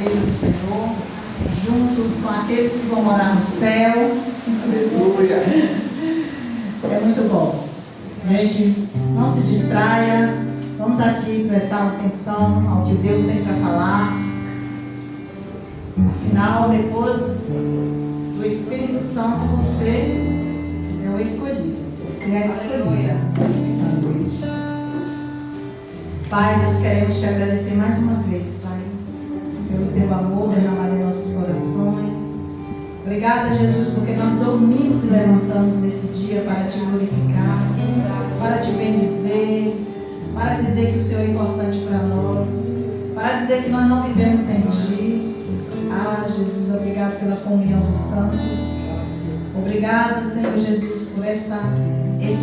igreja do Senhor, juntos com aqueles que vão morar no céu. Aleluia! É muito bom. Gente, não se distraia. Vamos aqui prestar atenção ao que Deus tem para falar. Afinal, depois do Espírito Santo, você é o escolhido. Você é a escolhida esta noite. Pai, nós queremos te agradecer mais uma vez, Pai, pelo teu amor derramado em nossos corações. Obrigada, Jesus, porque nós dormimos e levantamos nesse dia para te glorificar, para te bendizer, para dizer que o Senhor é importante para nós, para dizer que nós não vivemos sem ti. Ah, Jesus, obrigado pela comunhão dos santos. Obrigado, Senhor Jesus, por este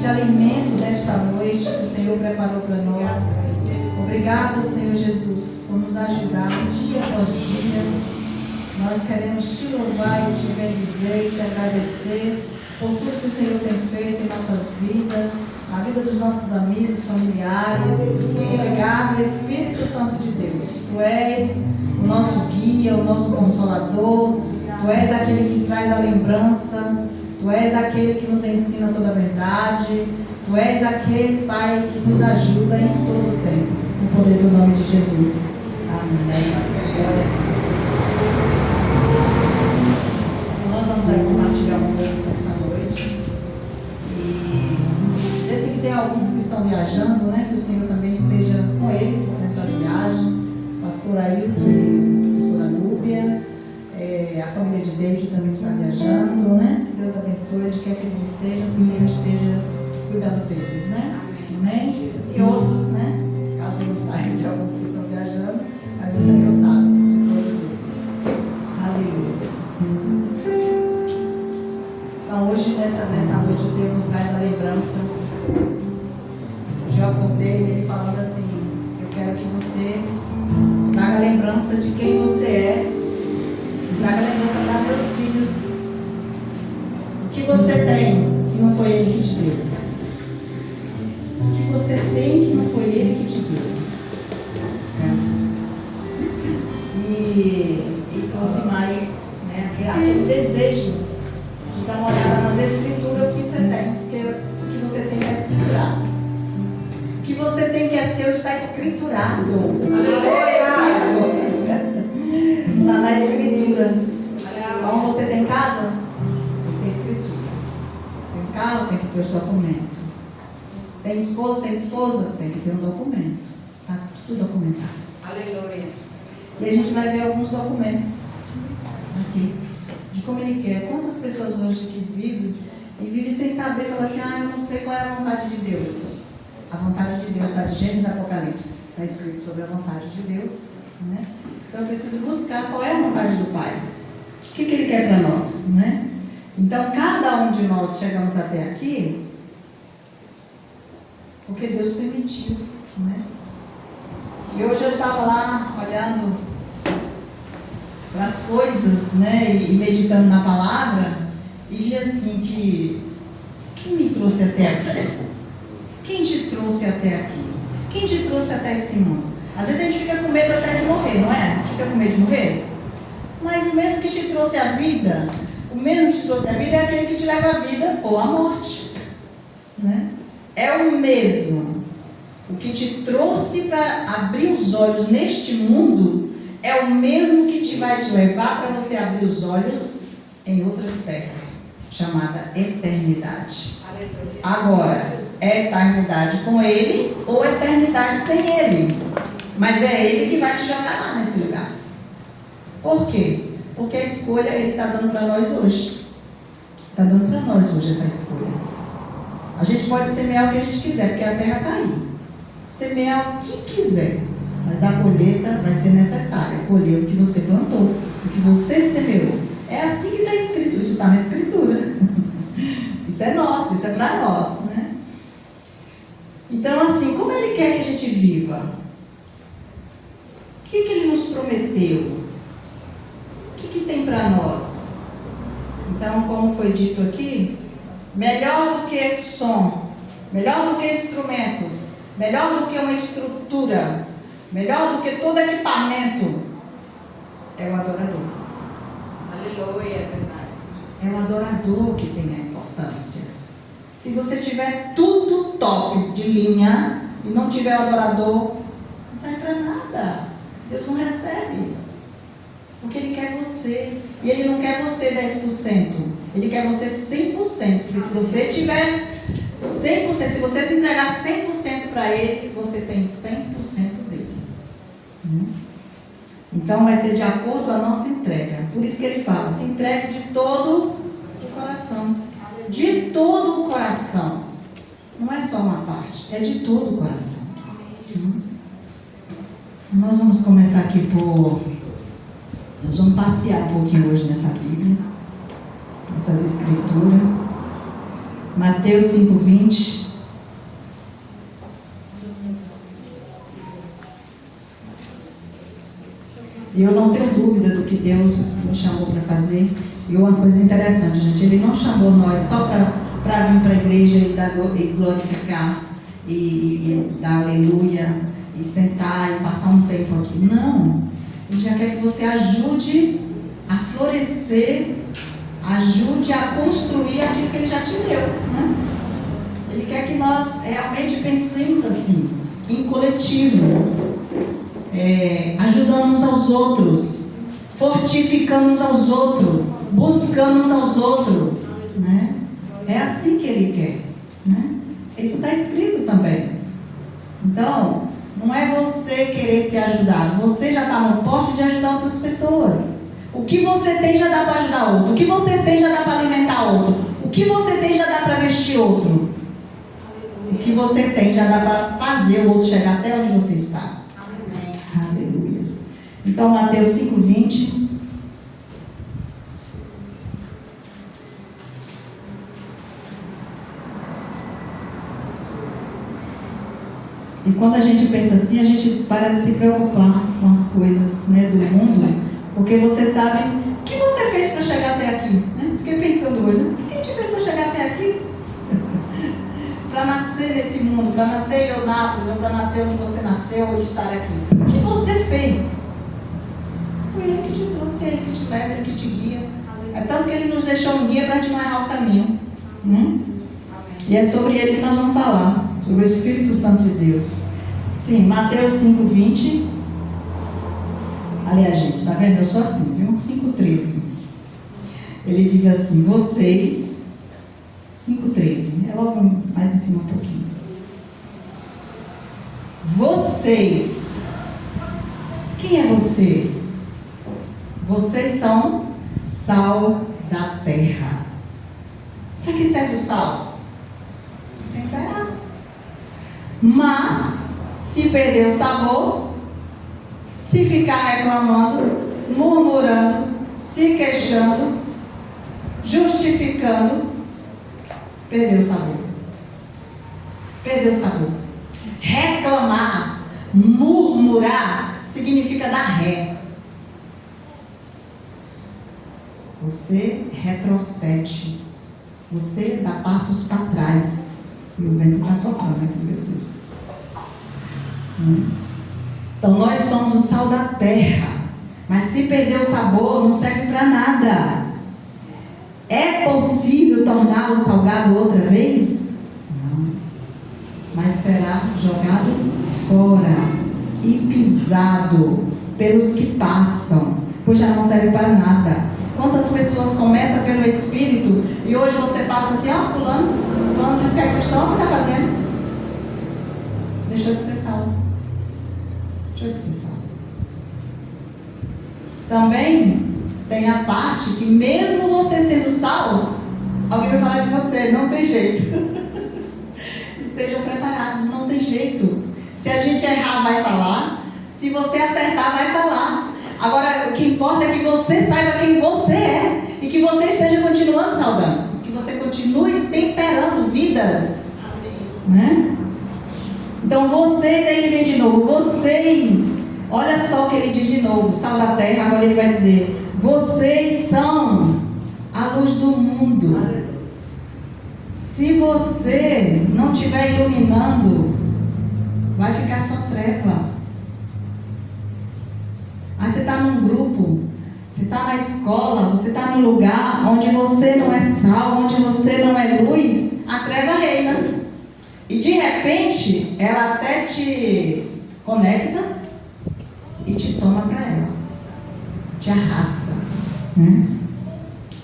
alimento desta noite que o Senhor preparou para nós. Obrigado, Senhor Jesus, por nos ajudar dia após dia. Nós queremos te louvar e te bendizer e te agradecer por tudo que o Senhor tem feito em nossas vidas, na vida dos nossos amigos, familiares. Obrigado, Espírito Santo de Deus. Tu és o nosso guia, o nosso consolador. Tu és aquele que traz a lembrança. Tu és aquele que nos ensina toda a verdade. Tu és aquele, Pai, que nos ajuda em todo o tempo. No poder do nome de Jesus. Amém. Glória a Deus. Nós vamos aí compartilhar um pouco esta noite. E sei que tem alguns que estão viajando, né? Que o Senhor também esteja com eles nessa viagem. Pastor Ailton e pastora Núbia. A família de David também está viajando, né? Que Deus abençoe, de quer que eles estejam, que o Senhor esteja cuidando deles, né? Amém? E outros, né? Caso eu não saiba de alguns que estão viajando, mas o Senhor sabe de todos eles. Aleluia. Então, hoje, nessa noite, o Senhor nos traz a lembrança. Já acordei ele falando assim: eu quero que você traga a lembrança de quem você é. Traga a lembrança para seus filhos. O que você tem que não foi ele que te deu? O que você tem que não foi ele que te deu? E trouxe mais, né, aquele desejo de dar uma olhada nas escrituras, o que você tem. Porque o que você tem é escriturado. O que você tem que é seu está escriturado. Está na escritura. Então você tem casa? Tem escritura. Tem carro? Tem que ter os documentos. Tem esposo? Tem esposa? Tem que ter um documento. Está tudo documentado. Aleluia. E a gente vai ver alguns documentos aqui de como ele quer. Quantas pessoas hoje que vivem sem saber, falam assim: eu não sei qual é a vontade de Deus. A vontade de Deus está de Gênesis e Apocalipse. Está escrito sobre a vontade de Deus, né? Então eu preciso buscar qual é a vontade do Pai. O que ele quer para nós, né? Então cada um de nós chegamos até aqui porque Deus permitiu, né? E hoje eu estava lá olhando para as coisas, né? E meditando na palavra e vi assim que quem me trouxe até aqui? Quem te trouxe até aqui? Quem te trouxe até esse mundo? Às vezes a gente fica com medo até de morrer, não é? Fica com medo de morrer? Mas o mesmo que te trouxe a vida, o mesmo que te trouxe a vida é aquele que te leva à vida ou à morte, né? É o mesmo. O que te trouxe para abrir os olhos neste mundo é o mesmo que vai te levar para você abrir os olhos em outras terras, chamada eternidade. Agora, é eternidade com ele ou eternidade sem ele? Mas é ele que vai te jogar lá nesse lugar. Por quê? Porque a escolha ele está dando para nós hoje. Está dando para nós hoje essa escolha. A gente pode semear o que a gente quiser, porque a terra está aí. Semear o que quiser, mas a colheita vai ser necessária. Colher o que você plantou, o que você semeou. É assim que está escrito. Isso está na escritura. Isso é nosso, isso é para nós, né? Então, assim, como ele quer que a gente viva? O que ele nos prometeu? O que tem para nós? Então, como foi dito aqui, melhor do que som, melhor do que instrumentos, melhor do que uma estrutura, melhor do que todo equipamento, adorador que tem a importância. Se você tiver tudo top de linha e não tiver o adorador, não serve para nada. Deus não recebe. Porque Ele quer você. E Ele não quer você 10%. Ele quer você 100%. Porque se você tiver 100%, se você se entregar 100% para Ele, você tem 100% dele. Então vai ser de acordo com a nossa entrega. Por isso que Ele fala, se entregue de todo o coração. De todo o coração. Não é só uma parte, é de todo o coração. Nós vamos começar aqui nós vamos passear um pouquinho hoje nessa Bíblia, nessas escrituras. Mateus 5:20. E eu não tenho dúvida do que Deus nos chamou para fazer. E uma coisa interessante, gente, Ele não chamou nós só para vir para a igreja e glorificar, e dar aleluia, e sentar e passar um tempo aqui. Não. Ele já quer que você ajude a florescer, ajude a construir aquilo que Ele já te deu. Né? Ele quer que nós realmente pensemos assim, em coletivo. Ajudando uns aos outros, fortificando uns aos outros, buscando uns aos outros, né? É assim que Ele quer, né? Isso está escrito também. Então, não é você querer ser ajudado, você já está no poste de ajudar outras pessoas. O que você tem já dá para ajudar outro, o que você tem já dá para alimentar outro, o que você tem já dá para vestir outro, o que você tem já dá para fazer o outro chegar até onde você está. Então, Mateus 5:20. E quando a gente pensa assim, a gente para de se preocupar com as coisas, né, do mundo, porque você sabe o que você fez para chegar até aqui. Né? Fiquei pensando hoje, o que a gente fez para chegar até aqui? Para nascer nesse mundo, para nascer em Eunápolis, ou para nascer onde você nasceu, ou estar aqui. O que você fez? Foi Ele que te trouxe, é Ele que te leva, Ele que te guia. É tanto que Ele nos deixou um guia para te marcar o caminho. E é sobre Ele que nós vamos falar, sobre o Espírito Santo de Deus. Sim, Mateus 5:20. Aliás, gente, tá vendo? Eu sou assim, viu? 5:13. Ele diz assim, vocês... 5:13, é logo mais em cima um pouquinho. Vocês... Quem é você? Vocês são sal da terra. Para que serve o sal? Temperar. Mas, se perder o sabor, se ficar reclamando, murmurando, se queixando, justificando, perdeu o sabor. Perdeu o sabor. Reclamar, murmurar, significa dar ré. Você retrocede. Você dá passos para trás. E o vento está soprando aqui, meu Deus. Então, nós somos o sal da terra. Mas se perder o sabor, não serve para nada. É possível torná-lo salgado outra vez? Não. Mas será jogado fora e pisado pelos que passam, pois já não serve para nada. Quantas pessoas começam pelo Espírito e hoje você passa assim, fulano diz que é cristão, o que está fazendo? Deixou de ser salvo. Deixou de ser salvo. Também tem a parte que mesmo você sendo salvo, alguém vai falar de você, não tem jeito. Estejam preparados, não tem jeito. Se a gente errar, vai falar. Se você acertar, vai falar. Agora, o que importa é que você saiba quem você é e que você esteja continuando salgando, que você continue temperando vidas. Né? Então, vocês, aí ele vem de novo, vocês, olha só o que ele diz de novo, sal da terra, agora ele vai dizer, vocês são a luz do mundo. Se você não estiver iluminando, vai ficar só treva. Aí você está num grupo, você você está na escola, você está num lugar onde você não é sal, onde você não é luz, a treva reina. E de repente, ela até te conecta e te toma para ela, te arrasta. Né?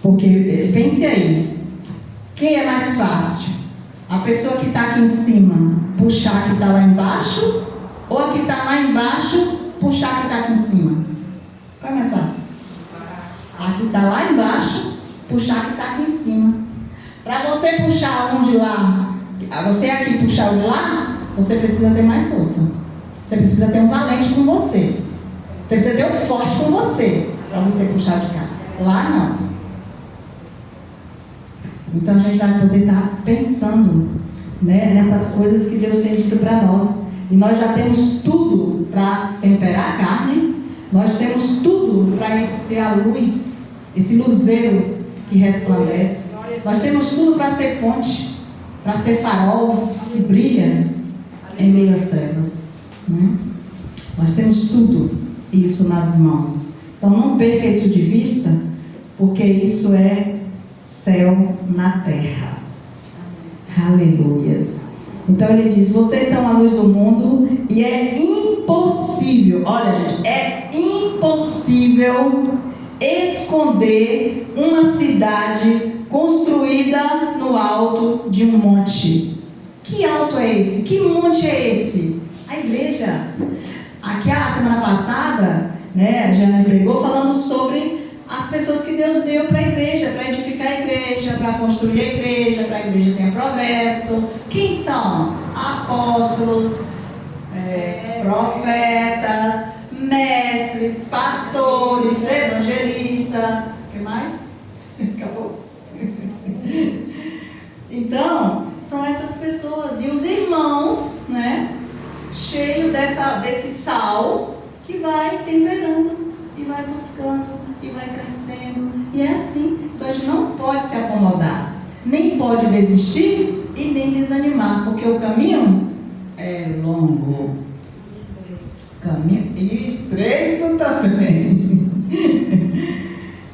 Porque, pense aí, quem é mais fácil? A pessoa que está aqui em cima puxar a que está lá embaixo, ou a que está lá embaixo puxar a que está aqui em cima? Qual é mais fácil? A que está lá embaixo puxar a que está aqui em cima. Para você puxar um de lá, você aqui puxar o de lá, você precisa ter mais força. Você precisa ter um valente com você. Você precisa ter um forte com você para você puxar o de cá. Lá não. Então a gente vai poder estar pensando, né, nessas coisas que Deus tem dito para nós. E nós já temos tudo para temperar a carne. Nós temos tudo para ser a luz, esse luzeiro que resplandece. Nós temos tudo para ser ponte, para ser farol que brilha em meio às trevas. Né? Nós temos tudo isso nas mãos. Então não perca isso de vista, porque isso é céu na terra. Aleluias. Então ele diz, vocês são a luz do mundo e é impossível, olha gente, é impossível esconder uma cidade construída no alto de um monte. Que alto é esse? Que monte é esse? A igreja. Aqui a semana passada, né, a Jana pregou falando sobre as pessoas que Deus deu para a igreja, para edificar a igreja, para construir a igreja, para a igreja ter progresso. Quem são? Apóstolos, profetas, mestres, pastores, evangelistas. O que mais? Acabou. Então, são essas pessoas. E os irmãos, né, cheios desse sal que vai temperando e vai buscando e vai crescendo, e é assim. Então a gente não pode se acomodar, nem pode desistir e nem desanimar, porque o caminho é longo, caminho estreito também.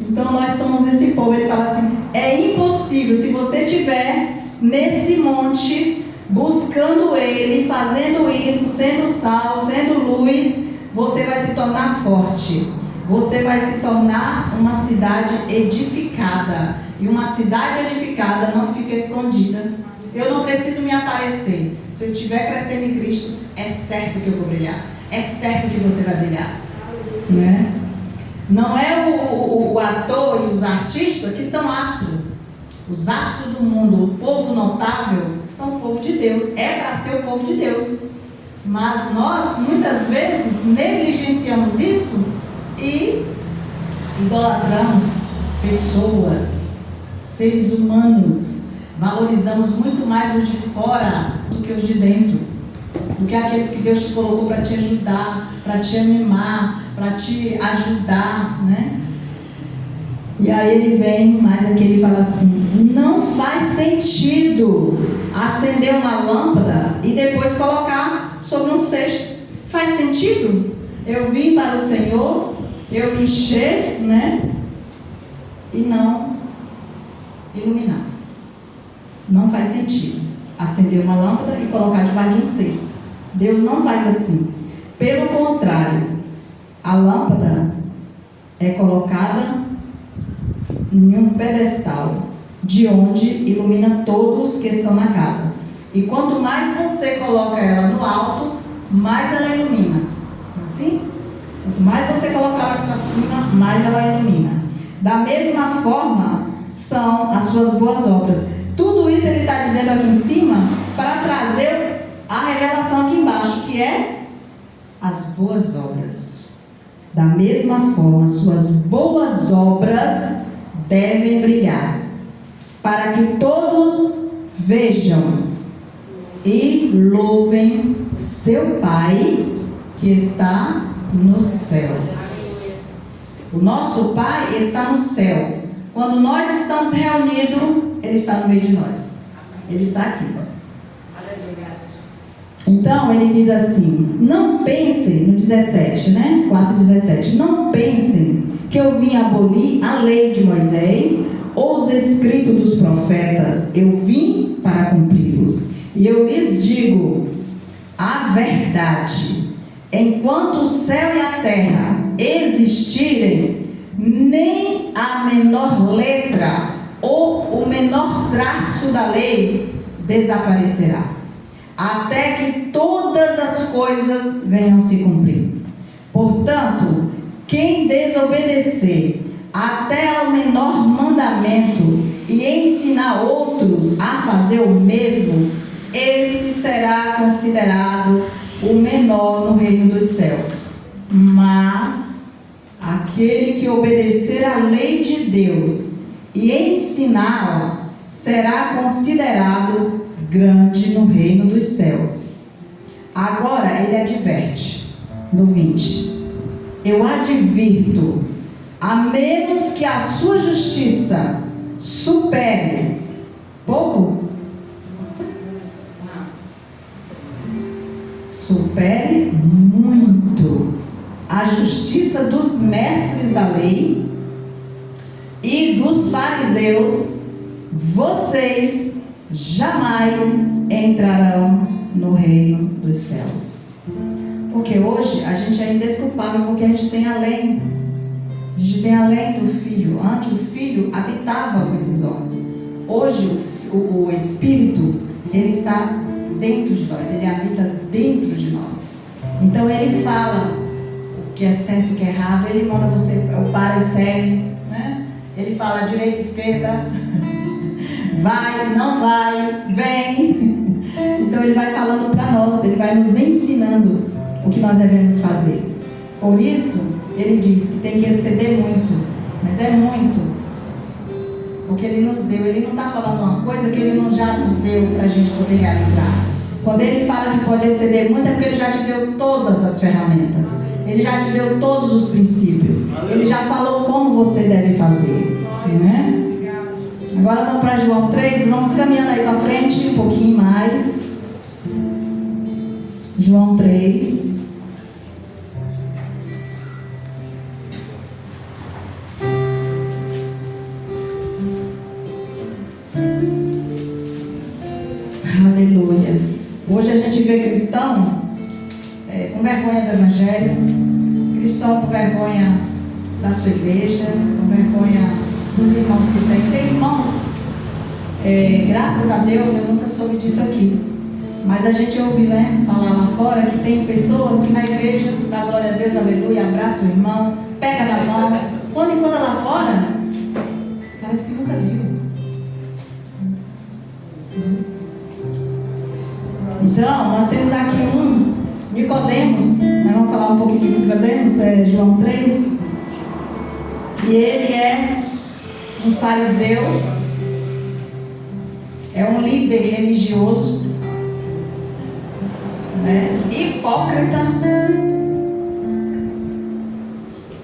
Então nós somos esse povo. Ele fala assim, é impossível, se você estiver nesse monte, buscando ele, fazendo isso, sendo sal, sendo luz, você vai se tornar forte. Você vai se tornar uma cidade edificada. E uma cidade edificada não fica escondida. Eu não preciso me aparecer. Se eu estiver crescendo em Cristo, é certo que eu vou brilhar. É certo que você vai brilhar. Né? Não é o ator e os artistas que são astros. Os astros do mundo, o povo notável, são o povo de Deus. É para ser o povo de Deus. Mas nós, muitas vezes, negligenciamos isso e idolatramos pessoas, seres humanos. Valorizamos muito mais os de fora do que os de dentro, do que aqueles que Deus te colocou para te ajudar, para te animar, para te ajudar, né? E aí ele vem, mas aqui ele fala assim, não faz sentido acender uma lâmpada e depois colocar sobre um cesto. Faz sentido? Eu vim para o Senhor, eu me encher, né? E não iluminar. Não faz sentido acender uma lâmpada e colocar debaixo de um cesto. Deus não faz assim. Pelo contrário, a lâmpada é colocada em um pedestal, de onde ilumina todos que estão na casa. E quanto mais você coloca ela no alto, mais ela ilumina. Assim? Quanto mais você colocar ela para cima, mais ela ilumina. Da mesma forma, são as suas boas obras. Tudo isso ele está dizendo aqui em cima para trazer a revelação aqui embaixo, que é as boas obras. Da mesma forma, suas boas obras devem brilhar, para que todos vejam e louvem seu Pai que está no céu. O nosso Pai está no céu. Quando nós estamos reunidos, Ele está no meio de nós. Ele está aqui. Então, ele diz assim, não pensem, no 17, né? 4:17, não pensem que eu vim abolir a lei de Moisés ou os escritos dos profetas. Eu vim para cumpri-los. E eu lhes digo a verdade: enquanto o céu e a terra existirem, nem a menor letra ou o menor traço da lei desaparecerá, até que todas as coisas venham se cumprir. Portanto, quem desobedecer até ao menor mandamento e ensinar outros a fazer o mesmo, esse será considerado o menor no reino dos céus. Mas aquele que obedecer à lei de Deus e ensiná-la será considerado grande no reino dos céus. Agora ele adverte, no 20: eu advirto, a menos que a sua justiça supere pouco, supere muito a justiça dos mestres da lei e dos fariseus, vocês jamais entrarão no reino dos céus. Porque hoje a gente é indesculpável, porque a gente tem além. A gente tem além do Filho. Antes o Filho habitava com esses homens. Hoje o Espírito, ele está dentro de nós, ele habita dentro de nós. Então ele fala o que é certo e o que é errado, ele manda você para e segue, né? Ele fala direita, esquerda, vai, não vai, vem. Então ele vai falando para nós, ele vai nos ensinando o que nós devemos fazer. Por isso ele diz que tem que exceder muito, mas é muito, porque ele nos deu. Ele não está falando uma coisa que ele não já nos deu para a gente poder realizar. Quando ele fala que pode exceder muito, é porque ele já te deu todas as ferramentas, ele já te deu todos os princípios, ele já falou como você deve fazer, né? Agora vamos para João 3, vamos caminhando aí para frente um pouquinho mais. João 3. Aleluias. Hoje a gente vê cristão com vergonha do Evangelho, cristão com vergonha da sua igreja, com vergonha dos irmãos que tem. Tem irmãos, graças a Deus, eu nunca soube disso aqui, mas a gente ouve, né, falar lá fora que tem pessoas que na igreja dá glória a Deus, aleluia, abraça o irmão, pega na mão, quando encontra lá fora, parece que nunca viu. Então, nós temos aqui um Nicodemos, nós vamos falar um pouquinho de Nicodemos, João 3, e ele é um fariseu, é um líder religioso, né, hipócrita,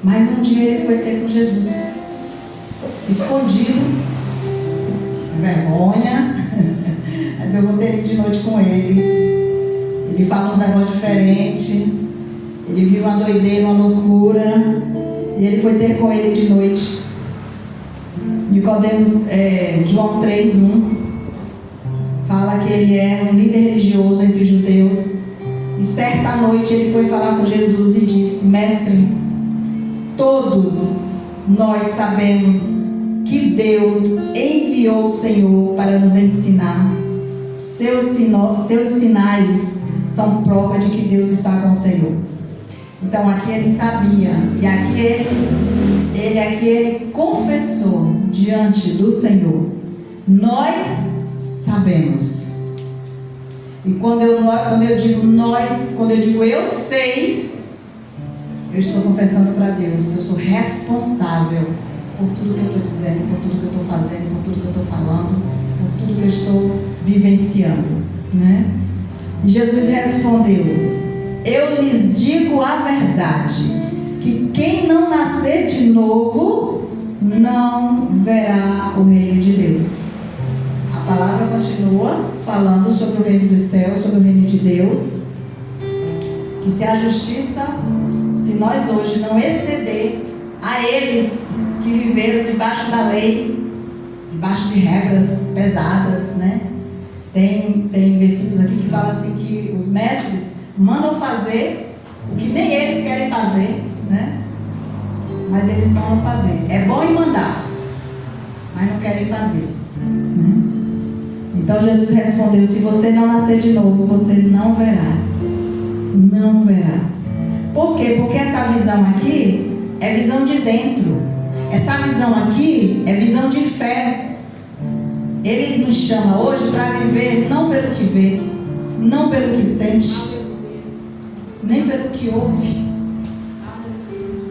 mas um dia ele foi ter com Jesus, escondido, vergonha, mas eu vou ter de noite com ele. Ele fala uns negócios diferentes, ele viu uma doideira, uma loucura, e ele foi ter com ele de noite. Nicodemos, João 3:1, fala que ele é um líder religioso entre os judeus, e certa noite ele foi falar com Jesus e disse: mestre, todos nós sabemos que Deus enviou o Senhor para nos ensinar. Seus sinais são prova de que Deus está com o Senhor. Então aqui ele sabia, e aqui ele confessou diante do Senhor: nós sabemos. E quando eu digo nós, quando eu digo eu sei, eu estou confessando para Deus que eu sou responsável por tudo que eu estou dizendo, por tudo que eu estou fazendo, por tudo que eu estou falando, por tudo que eu estou vivenciando, né? E Jesus respondeu: eu lhes digo a verdade, que quem não nascer de novo não verá o reino de Deus. A palavra continua falando sobre o reino dos céus, sobre o reino de Deus, que se a justiça, se nós hoje não exceder a eles que viveram debaixo da lei, debaixo de regras pesadas, né? Tem versículos aqui que falam assim que os mestres mandam fazer o que nem eles querem fazer, né? Mas eles não vão fazer. É bom em mandar, mas não querem fazer. Então Jesus respondeu: se você não nascer de novo, você não verá. Não verá. Por quê? Porque essa visão aqui é visão de dentro. Essa visão aqui é visão de fé. Ele nos chama hoje para viver não pelo que vê, não pelo que sente, nem pelo que ouve,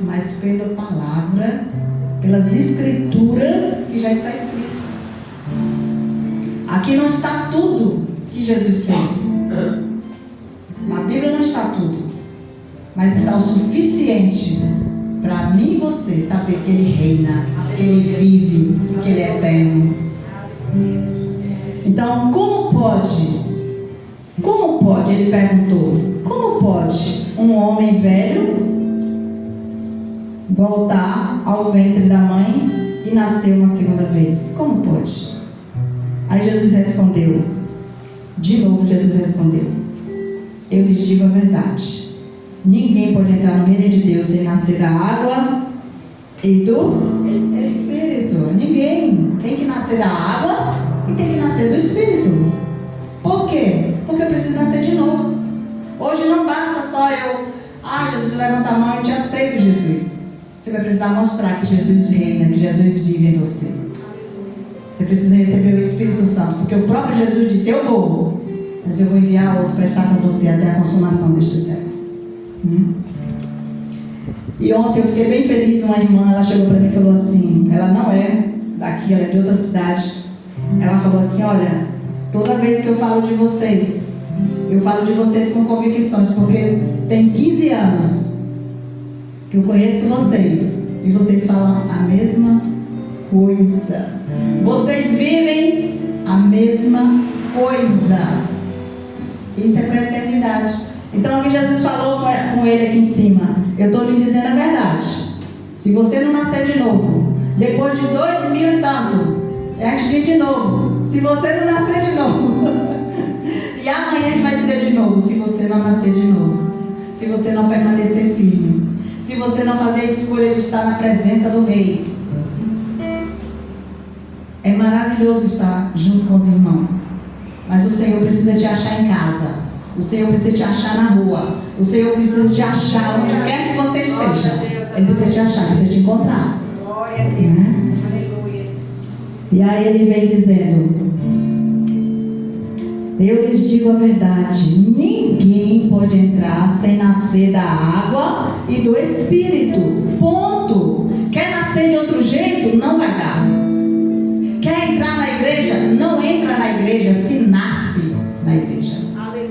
mas pela palavra, pelas escrituras que já está escrito. Aqui não está tudo que Jesus fez. Na Bíblia não está tudo, mas está o suficiente para mim e você saber que Ele reina, que Ele vive e que Ele é eterno. Então, como pode? Ele perguntou, como pode um homem velho voltar ao ventre da mãe e nascer uma segunda vez? Como pode? Aí Jesus respondeu, de novo Jesus respondeu: eu lhes digo a verdade, ninguém pode entrar no reino de Deus sem nascer da água e do Espírito. Ninguém. Tem que nascer da água e tem que nascer do Espírito. Por quê? Porque eu preciso nascer de novo. Hoje não basta só eu, Jesus, levanta a mão e te aceito, Jesus. Você vai precisar mostrar que Jesus reina, que Jesus vive em você. Você precisa receber o Espírito Santo, porque o próprio Jesus disse: eu vou, mas eu vou enviar outro para estar com você até a consumação deste século. E ontem eu fiquei bem feliz. Uma irmã, ela chegou para mim e falou assim, ela não é daqui, ela é de outra cidade. Ela falou assim: olha, toda vez que eu falo de vocês, eu falo de vocês com convicções, porque tem 15 anos que eu conheço vocês e vocês falam a mesma coisa. Vocês vivem a mesma coisa. Isso é para a eternidade. Então aqui Jesus falou com ele aqui em cima: eu estou lhe dizendo a verdade. Se você não nascer de novo, depois de 2000 e tanto, a gente diz de novo: se você não nascer de novo. E amanhã a gente vai dizer de novo: se você não nascer de novo, se você não permanecer firme, se você não fazer a escolha de estar na presença do Rei. É maravilhoso estar junto com os irmãos, mas o Senhor precisa te achar em casa. O Senhor precisa te achar na rua. O Senhor precisa te achar onde quer que você esteja. Ele precisa te achar, precisa te encontrar. Glória a Deus. Aleluia. E aí ele vem dizendo: eu lhes digo a verdade, ninguém pode entrar sem nascer da água e do Espírito. Ponto. Quer nascer de outro jeito? Não vai dar. Quer entrar na igreja? Não entra na igreja, se nasce na igreja. Aleluia.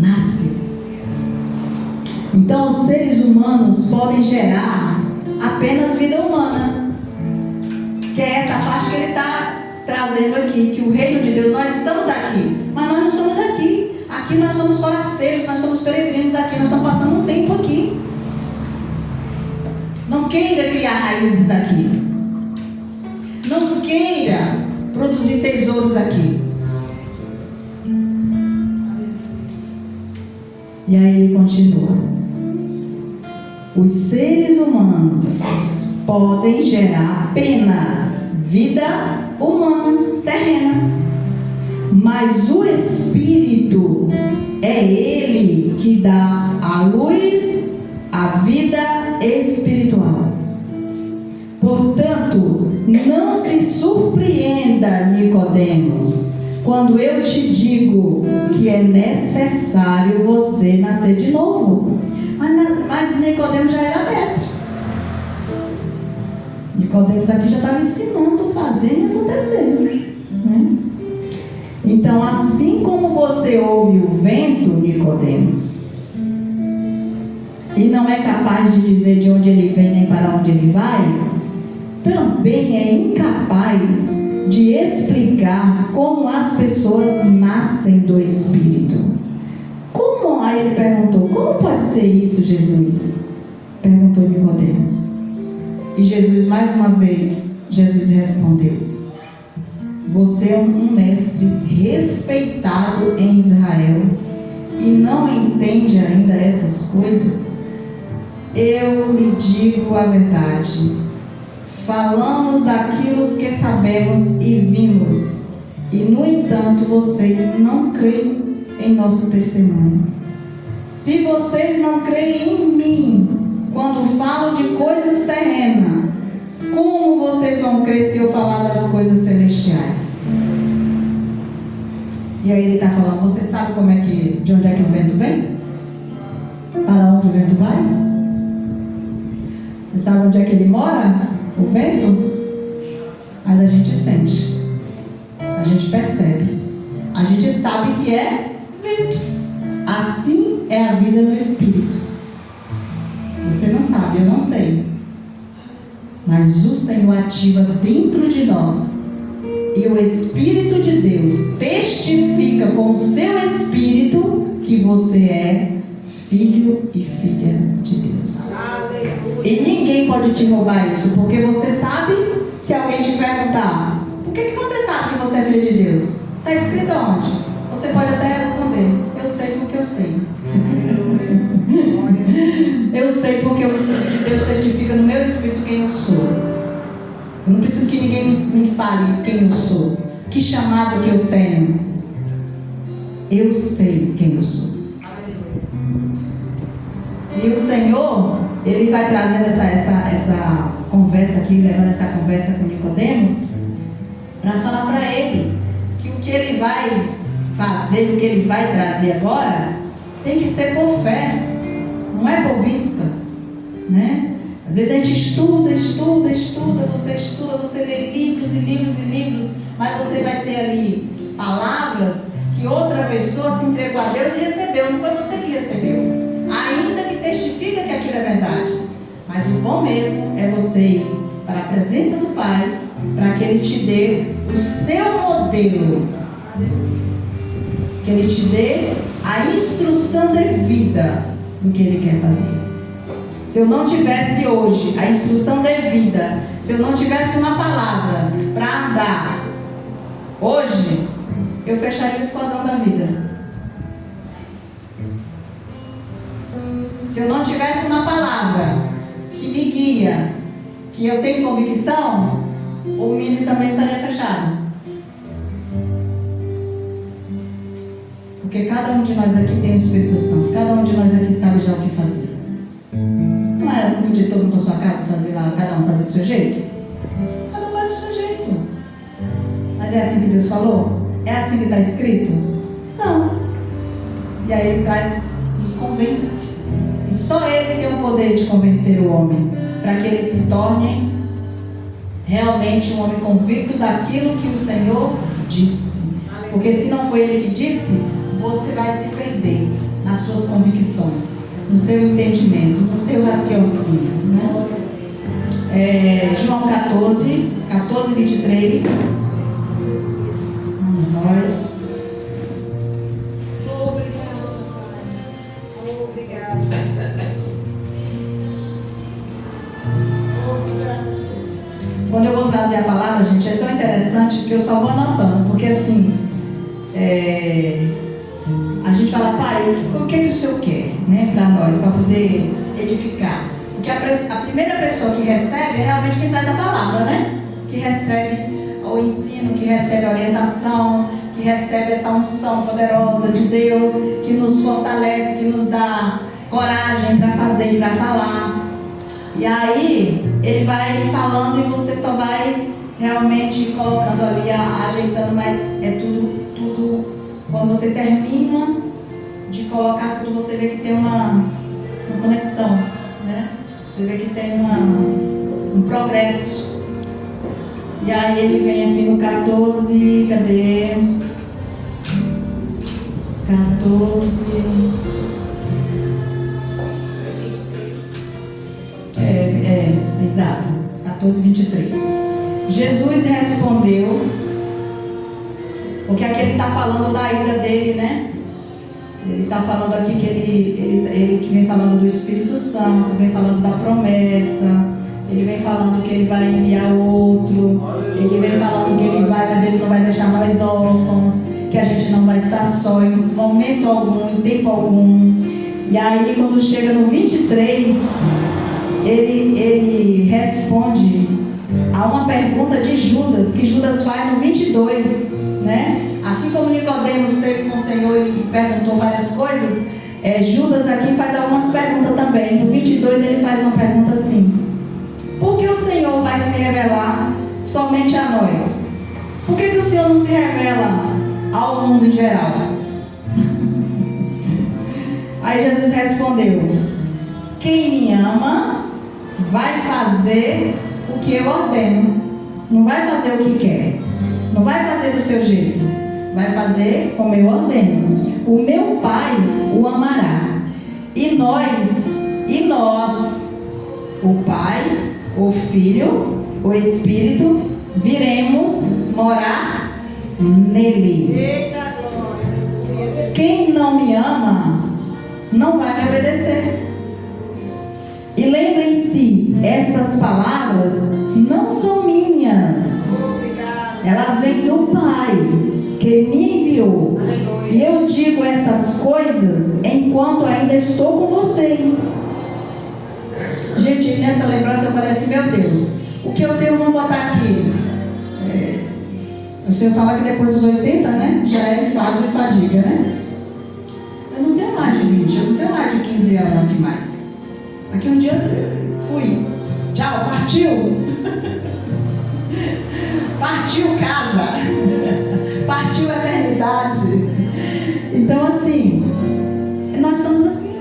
Nasce. Então os seres humanos podem gerar apenas vida humana, que é essa parte que ele está trazendo aqui, que o reino de Deus, nós estamos aqui, mas nós não somos aqui. Aqui nós somos forasteiros, nós somos peregrinos aqui, nós estamos passando um tempo aqui. Não queira criar raízes aqui. Não queira produzir tesouros aqui. E aí ele continua: os seres humanos podem gerar apenas vida humana, terrena, mas o Espírito é Ele que dá à luz a vida espiritual. Portanto, não se surpreenda, Nicodemos, quando eu te digo que é necessário você nascer de novo. Mas Nicodemos já era mestre. Nicodemos aqui já estava ensinando, fazendo e acontecendo, né? Então, assim como você ouve o vento, Nicodemos, e não é capaz de dizer de onde ele vem nem para onde ele vai, também é incapaz de explicar como as pessoas nascem do Espírito. Como? Aí ele perguntou: como pode ser isso, Jesus? Perguntou Nicodemos. E Jesus, mais uma vez, Jesus respondeu: você é um mestre respeitado em Israel e não entende ainda essas coisas? Eu lhe digo a verdade. Falamos daquilo que sabemos e vimos, e no entanto vocês não creem em nosso testemunho. Se vocês não creem em mim quando falo de coisas terrenas, como vocês vão crer se eu falar das coisas celestiais? E aí ele está falando: você sabe de onde é que o vento vem? Para onde o vento vai? Você sabe onde é que ele mora? O vento? Mas a gente sente, a gente percebe, a gente sabe que é vento. Assim é a vida no Espírito. Você não sabe, eu não sei, mas o Senhor ativa dentro de nós, e o Espírito de Deus testifica com o seu Espírito que você é filho e filha de Deus. E ninguém pode te roubar isso, porque você sabe. Se alguém te perguntar: por que você sabe que você é filha de Deus? Está escrito onde? Você pode até responder: eu sei porque eu sei. Eu sei porque o Espírito de Deus testifica no meu espírito quem eu sou. Eu não preciso que ninguém me fale quem eu sou, que chamado que eu tenho. Eu sei quem eu sou. E o Senhor, Ele vai trazendo essa conversa aqui, levando essa conversa com Nicodemos, para falar para ele que o que ele vai fazer, o que ele vai trazer agora, tem que ser por fé, não é por vista, né? Às vezes a gente estuda, você lê livros e livros e livros, mas você vai ter ali palavras que outra pessoa se entregou a Deus e recebeu, não foi você que recebeu. Ainda que testifica que aquilo é verdade, mas o bom mesmo é você ir para a presença do Pai, para que Ele te dê o seu modelo, que Ele te dê a instrução devida do que Ele quer fazer. Se eu não tivesse hoje a instrução devida, se eu não tivesse uma palavra para andar hoje, eu fecharia o esquadrão da vida. Se eu não tivesse uma palavra que me guia, que eu tenho convicção, o milho também estaria fechado. Porque cada um de nós aqui tem o Espírito Santo, cada um de nós aqui sabe já o que fazer. Não é pedir todo mundo para sua casa fazer lá, cada um fazer do seu jeito? Cada um faz do seu jeito. Mas é assim que Deus falou? É assim que está escrito? Não. E aí Ele nos convence. E só Ele tem o poder de convencer o homem, para que ele se torne realmente um homem convicto daquilo que o Senhor disse. Porque se não foi Ele que disse, você vai se perder nas suas convicções, no seu entendimento, no seu raciocínio, né? João 14, 23. Nós. Quando eu vou trazer a palavra, gente, é tão interessante que eu só vou anotando, porque assim, a gente fala: Pai, o que o Senhor quer, né, para nós, para poder edificar? Porque a primeira pessoa que recebe é realmente quem traz a palavra, né? Que recebe o ensino, que recebe a orientação, que recebe essa unção poderosa de Deus, que nos fortalece, que nos dá coragem para fazer e para falar. E aí, ele vai falando e você só vai realmente colocando ali, ajeitando, mas é tudo, quando você termina de colocar tudo, você vê que tem uma conexão, né? Você vê que tem um progresso. E aí ele vem aqui no 14, cadê? 14... Exato, 14:23. Jesus respondeu, porque aqui ele está falando da ida dele, né? Ele está falando aqui que ele que vem falando do Espírito Santo, vem falando da promessa, Ele vem falando que ele vai enviar outro. Ele vem falando que ele vai, mas ele não vai deixar nós órfãos, que a gente não vai estar só em momento algum, em tempo algum. E aí, quando chega no 23, ele responde a uma pergunta de Judas, que Judas faz no 22, né? Assim como Nicodemos esteve com o Senhor e perguntou várias coisas, Judas aqui faz algumas perguntas também. No 22 ele faz uma pergunta assim: por que o Senhor vai se revelar somente a nós? Por que o Senhor não se revela ao mundo em geral? Aí Jesus respondeu: quem me ama vai fazer o que eu ordeno. Não vai fazer o que quer, não vai fazer do seu jeito, vai fazer como eu ordeno. O meu Pai o amará, e nós, o Pai, o Filho, o Espírito, viremos morar nele. Eita glória. Quem não me ama não vai me obedecer. E lembrem-se, estas palavras não são minhas, Obrigado. elas vêm do Pai que me enviou. E eu digo essas coisas enquanto ainda estou com vocês. Gente, nessa lembrança eu falei assim: meu Deus, o que eu tenho, vamos botar aqui. O senhor fala que depois dos 80, né, já é enfado e fadiga, né? Eu não tenho mais de 20, eu não tenho mais de 15 anos aqui mais. Aqui um dia eu fui. Tchau, partiu. Partiu casa. Partiu eternidade. Então assim, nós somos assim.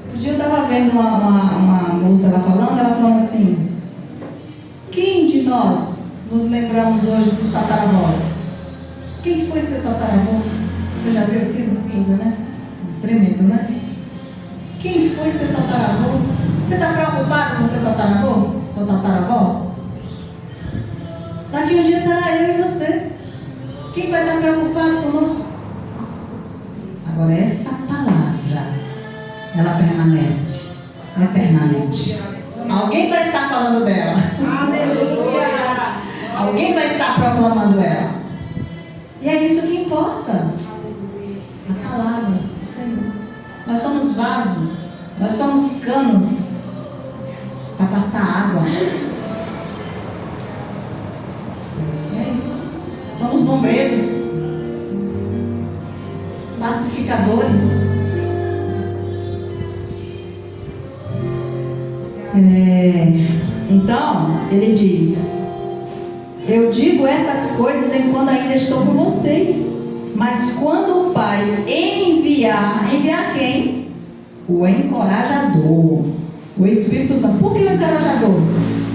Outro dia eu estava vendo uma moça lá falando, ela falando assim: quem de nós nos lembramos hoje dos tataravós? Quem foi seu tataravô? Você já viu aquilo? Coisa, né? Tremendo, né? Quem foi seu tataravô? Você está preocupado com seu tataravô? Seu tataravó? Daqui um dia será eu e você. Quem vai estar preocupado conosco? Agora, essa palavra, ela permanece eternamente. Alguém vai estar falando dela. Aleluia. Alguém vai estar proclamando ela. E é isso que importa. A palavra do Senhor. Nós somos vasos, nós somos canos para passar água. É isso. Somos bombeiros, pacificadores. Então, ele diz: eu digo essas coisas enquanto ainda estou com vocês. Mas quando o Pai enviar quem? O encorajador, o Espírito Santo. Por que o encorajador?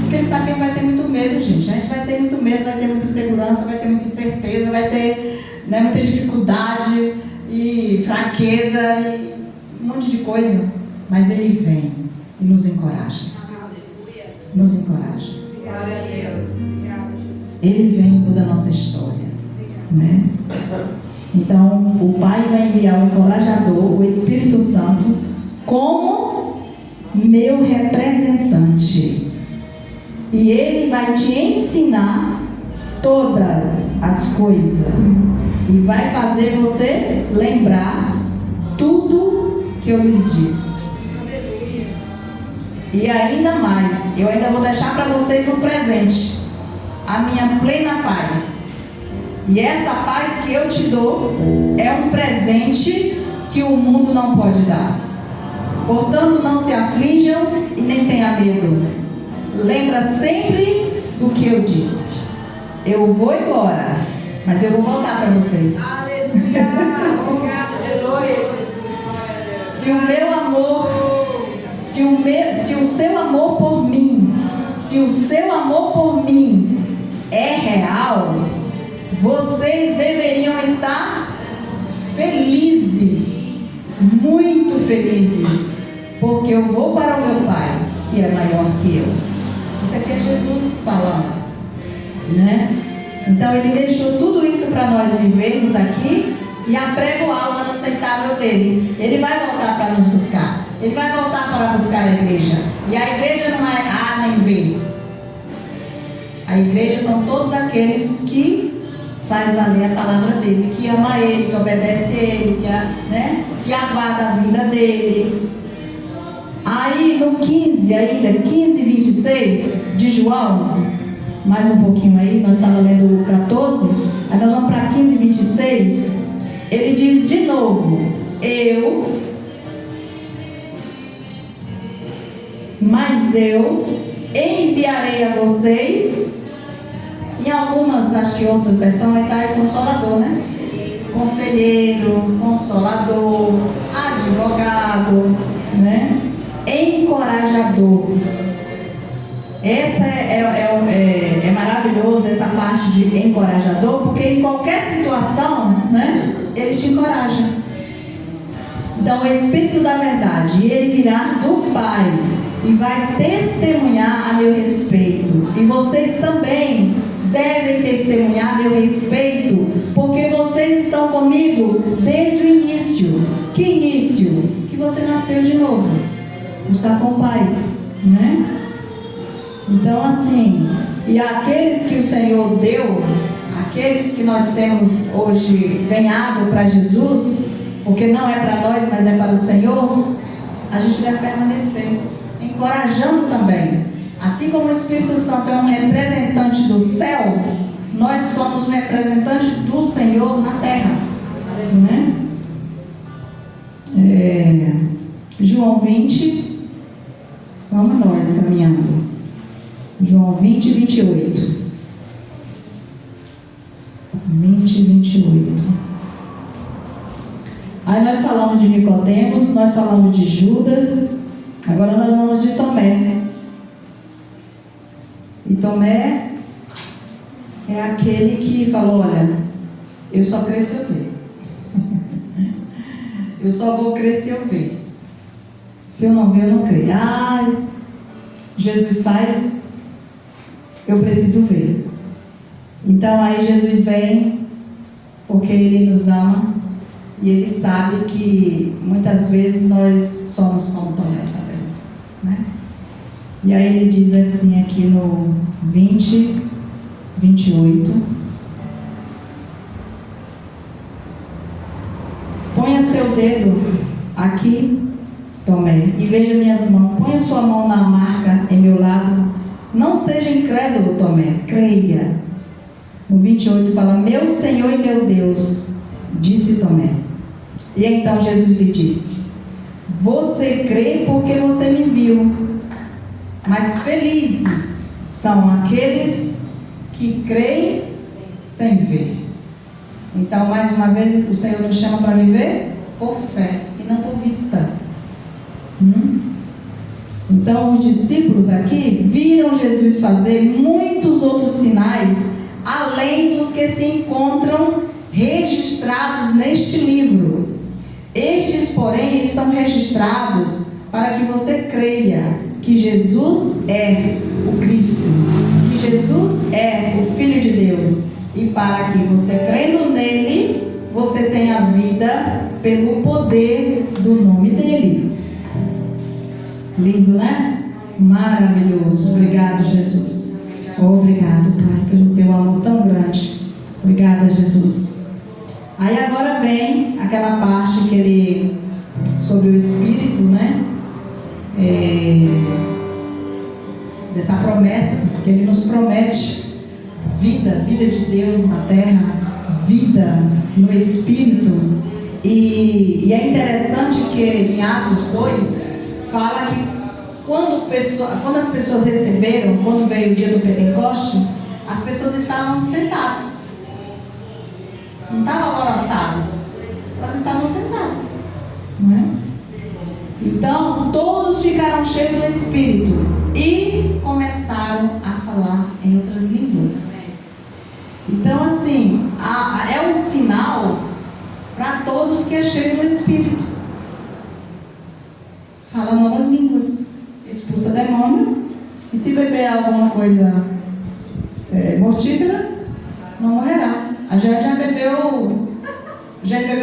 Porque ele sabe que vai ter muito medo, gente. A gente vai ter muito medo, vai ter muita insegurança, vai ter muita incerteza, vai ter, né, muita dificuldade e fraqueza e um monte de coisa. Mas ele vem e nos encoraja. Nos encoraja. Glória a Deus. Ele vem e muda a nossa história, né? Então, o Pai vai enviar o encorajador, o Espírito Santo, como meu representante. E ele vai te ensinar todas as coisas. E vai fazer você lembrar tudo que eu lhes disse. E ainda mais, eu ainda vou deixar para vocês um presente: a minha plena paz. E essa paz que eu te dou é um presente que o mundo não pode dar. Portanto, não se aflijam e nem tenha medo. Lembra sempre do que eu disse. Eu vou embora, mas eu vou voltar para vocês. Aleluia. Aleluia. Se o meu amor, se o seu amor por mim, se o seu amor por mim é real, vocês deveriam estar felizes, muito felizes, porque eu vou para o meu Pai, que é maior que eu. Isso aqui é Jesus falando, né? Então ele deixou tudo isso para nós vivermos aqui e aprega o alma aceitável dele. Ele vai voltar para nos buscar. Ele vai voltar para buscar a igreja. E a igreja não é A nem B. A igreja são todos aqueles que faz valer a palavra dele, que ama ele, que obedece a ele, que aguarda a vida dele. Aí no 15 ainda, 15 e 26 de João, mais um pouquinho aí, nós estávamos lendo o 14, aí nós vamos para 15 e 26, ele diz de novo, mas eu enviarei a vocês, em algumas, acho que outras versões, está aí Consolador, né? Conselheiro, Consolador, Advogado, né? Encorajador. Essa é maravilhoso, essa parte de encorajador, porque em qualquer situação, né? Ele te encoraja. Então o Espírito da verdade, ele virá do Pai e vai testemunhar a meu respeito. E vocês também devem testemunhar a meu respeito, porque vocês estão comigo desde o início. Que início? Que você nasceu de novo. Está com o Pai, né? Então assim, e aqueles que o Senhor deu, aqueles que nós temos hoje ganhado para Jesus, porque não é para nós, mas é para o Senhor, a gente deve permanecer, encorajando também. Assim como o Espírito Santo é um representante do céu, nós somos um representante do Senhor na terra, né? João 20, vamos nós caminhando. João 20 e 28. 20 e 28. Aí nós falamos de Nicodemos, nós falamos de Judas, agora nós vamos de Tomé. E Tomé é aquele que falou, olha, eu só creio se eu ver. Eu só vou crer se eu ver. Se eu não ver, eu não creio. Jesus faz, eu preciso ver. Então aí Jesus vem, porque Ele nos ama, e Ele sabe que muitas vezes nós somos como Tomé também, né? E aí Ele diz assim aqui no 20, 28. Ponha seu dedo aqui, Tomé, e veja minhas mãos. Ponha sua mão na marca em meu lado. Não seja incrédulo, Tomé, creia. No 28 fala, meu Senhor e meu Deus, disse Tomé. E então Jesus lhe disse, você crê porque você me viu, mas felizes são aqueles que creem sem ver. Então, mais uma vez, o Senhor nos chama para viver por fé e não por vista. Então, os discípulos aqui viram Jesus fazer muitos outros sinais, além dos que se encontram registrados neste livro. Estes, porém, estão registrados para que você creia que Jesus é o Cristo, que Jesus é o Filho de Deus, e para que você crendo nele, você tenha vida pelo poder do nome dele. Lindo, né? Maravilhoso. Obrigado, Jesus. Obrigado, Pai, pelo teu amor tão grande. Obrigada, Jesus. Aí agora vem aquela parte que ele, sobre o Espírito, né? Dessa promessa que ele nos promete. Vida de Deus na terra, vida no Espírito. E é interessante que em Atos 2 fala que quando as pessoas receberam, quando veio o dia do Pentecoste, as pessoas estavam sentadas, não estavam alvoroçadas, elas estavam sentadas, não é? Então todos ficaram cheios do Espírito e começaram a falar em outras línguas. Então assim, é um sinal para todos que é cheio do Espírito. Fala novas línguas, expulsa demônio, e se beber alguma coisa mortífera, não morrerá. A gente já bebeu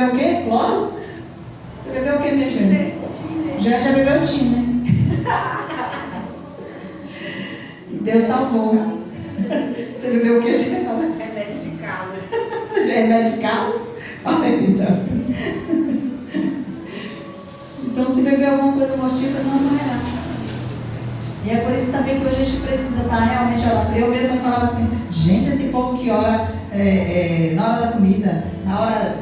o quê? Cloro? Você bebeu o quê, minha gente? Já bebeu Tiner. E Deus salvou. Você bebeu o que, Gisela? Remédio de calo. Remédio de calo? Olha aí, então. Então, se beber alguma coisa mortífera, não morrerá. E é por isso também que hoje a gente precisa estar realmente orando. Eu mesmo falava assim, gente, esse povo que ora na hora da comida, na hora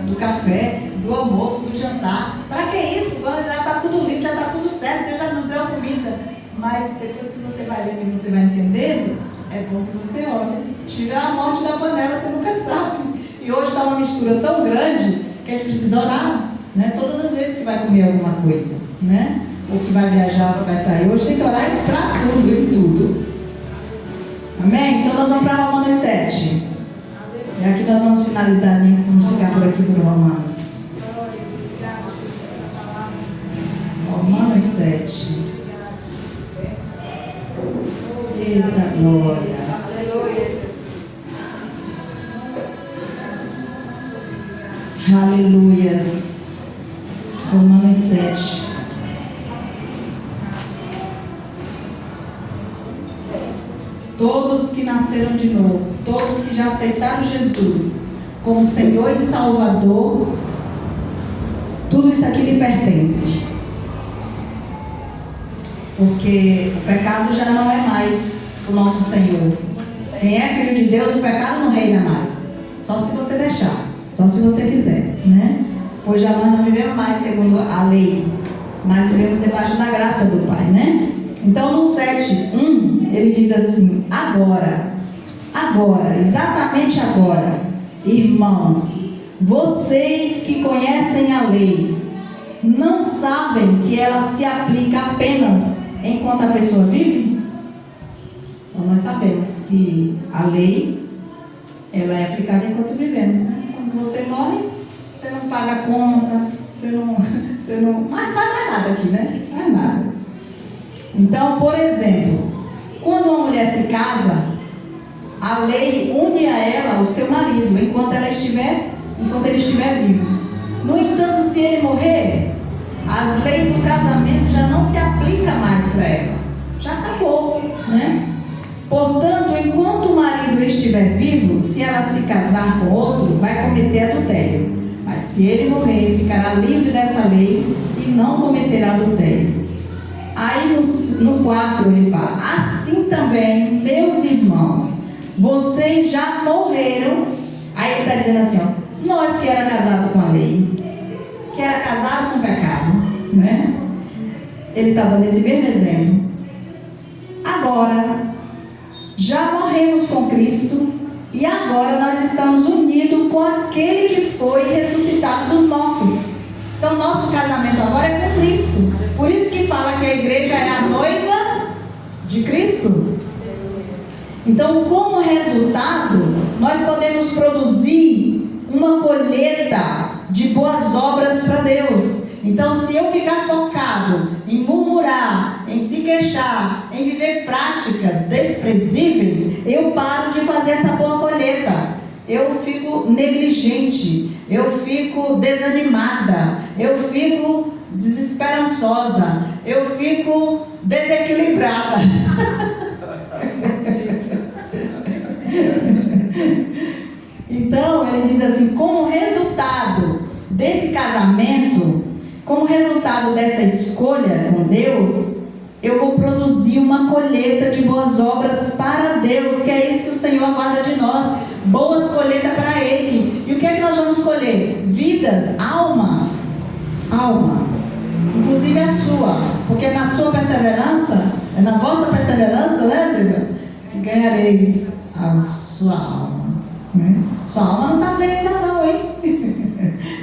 do café, do almoço, do jantar. Para que isso? Já está tudo limpo, já está tudo certo, Deus já nos deu a comida. Mas depois que você vai lendo e você vai entendendo, é bom que você ore. Tirar a morte da panela, você nunca sabe. E hoje está uma mistura tão grande que a gente precisa orar, né? Todas as vezes que vai comer alguma coisa, né? Ou que vai viajar, ou que vai sair. Hoje tem que orar para tudo, em tudo. Amém? Então nós vamos para Romanos 7. E aqui nós vamos finalizar, vamos ficar por aqui por Romanos. Romanos 7. Eita glória. Aleluias. Romanos 7. Todos que nasceram de novo, todos que já aceitaram Jesus como Senhor e Salvador, tudo isso aqui lhe pertence. Porque o pecado já não é mais o nosso Senhor. Quem é filho de Deus, o pecado não reina mais. Só se você deixar, só se você quiser, né? Pois já nós não vivemos mais segundo a lei, mas vivemos debaixo da graça do Pai, né? Então no 7:1 ele diz assim: agora, exatamente agora, irmãos, vocês que conhecem a lei, não sabem que ela se aplica apenas enquanto a pessoa vive? Então nós sabemos que a lei, ela é aplicada enquanto vivemos, né? Quando você morre, você não paga a conta, você não mais faz mais nada aqui, né? Mais nada. Então, por exemplo, quando uma mulher se casa, a lei une a ela o seu marido enquanto ele estiver vivo. No entanto, se ele morrer, as leis do casamento já não se aplicam mais para ela. Já acabou, né? Portanto, enquanto o marido estiver vivo, se ela se casar com outro, vai cometer adultério. Mas se ele morrer, ficará livre dessa lei e não cometerá adultério. Aí no 4 ele fala: assim também, meus irmãos, vocês já morreram. Aí ele está dizendo assim, ó, nós que era casado com a lei, que era casado com o pecado, né? Ele está dando esse mesmo exemplo. Agora, já morremos com Cristo e agora nós estamos unidos com aquele que foi ressuscitado dos mortos. Então nosso casamento agora é com Cristo. Por isso que fala que a igreja é a noiva de Cristo. Então, como resultado, nós podemos produzir uma colheita de boas obras para Deus. Então, se eu ficar focado em murmurar, em se queixar, em viver práticas desprezíveis, eu paro de fazer essa boa colheita. Eu fico negligente, eu fico desanimada, eu fico desesperançosa, eu fico desequilibrada. Então ele diz assim: como resultado desse casamento, como resultado dessa escolha com Deus, eu vou produzir uma colheita de boas obras para Deus, que é isso que o Senhor aguarda de nós, boas colheitas para Ele. E o que é que nós vamos colher? Vidas, alma, inclusive a sua, porque na sua perseverança, é na vossa perseverança, né, Driga, que ganhareis a sua alma, né? Sua alma não está bem ainda não, hein?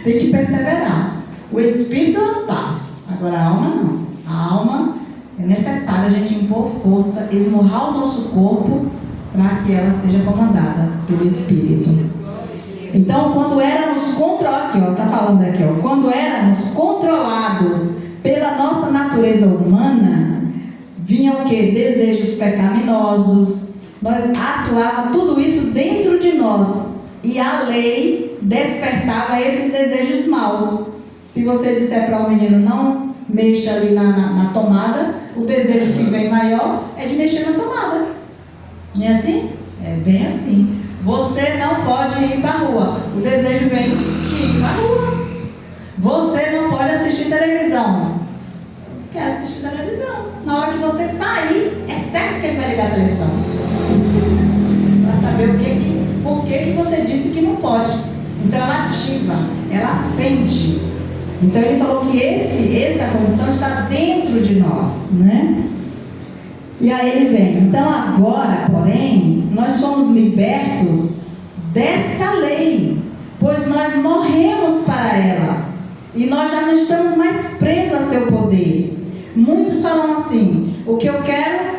Tem que perseverar. O espírito está, agora a alma não. A alma é necessário a gente impor força, esmurrar o nosso corpo para que ela seja comandada pelo espírito. Então, quando éramos quando éramos controlados pela nossa natureza humana, vinham o quê? Desejos pecaminosos. Nós atuava tudo isso dentro de nós e a lei despertava esses desejos maus. Se você disser para o menino não mexa ali na tomada, o desejo que vem maior é de mexer na tomada. Não é assim? É bem assim. Você não pode ir para a rua. O desejo vem de ir para a rua. Você não pode assistir televisão. Quer assistir televisão. Na hora que você sair, é certo que ele vai ligar a televisão. Para saber por que você disse que não pode. Então ela ativa, ela sente. Então ele falou que essa condição está dentro de nós, né? E aí ele vem. Então agora, porém, nós somos libertos desta lei, pois nós morremos para ela. E nós já não estamos mais presos a seu poder. Muitos falam assim: o que eu quero,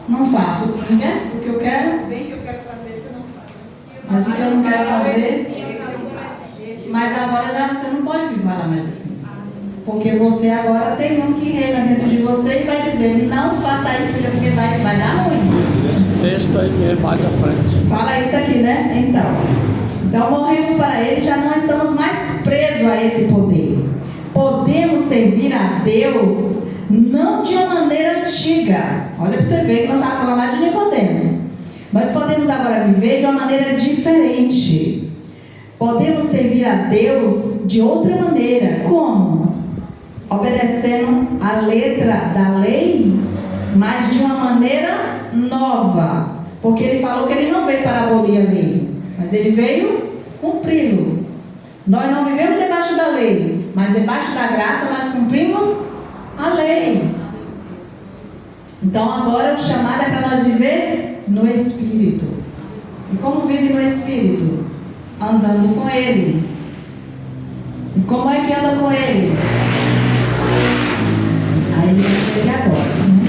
não faço. O que eu quero, Bem que eu quero fazer, você não faz. mas o que eu não quero fazer. Mas agora já você não pode falar mais assim. Porque você agora tem um que reina dentro de você e vai dizer: não faça isso, filha, porque vai dar ruim. Esse texto aí é mais à frente. Fala isso aqui, né? Então morremos para ele, já não estamos mais presos a esse poder. Podemos servir a Deus não de uma maneira antiga. Olha para você ver que nós estávamos falando lá de Nicodemos. Nós podemos agora viver de uma maneira diferente. Podemos servir a Deus de outra maneira. Como? Obedecendo a letra da lei, mas de uma maneira nova. Porque ele falou que ele não veio para abolir a lei, mas ele veio cumpri-lo. Nós não vivemos debaixo da lei, mas debaixo da graça nós cumprimos a lei. Então agora o chamado é para nós viver no Espírito. E como vive no Espírito? Andando com Ele. E como é que anda com Ele? Aí ele vai dizer aqui agora, né?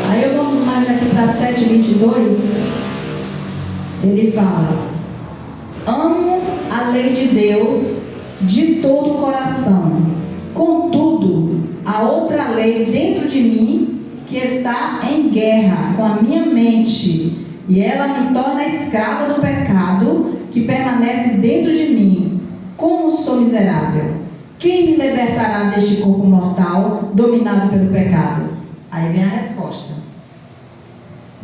Aí eu vamos mais aqui para 7:22. Ele fala: amo a lei de Deus de todo o coração. Contudo, há outra lei dentro de mim que está em guerra com a minha mente, e ela me torna escrava do pecado que permanece dentro de mim. Como sou miserável! Quem me libertará deste corpo mortal dominado pelo pecado? Aí vem a resposta.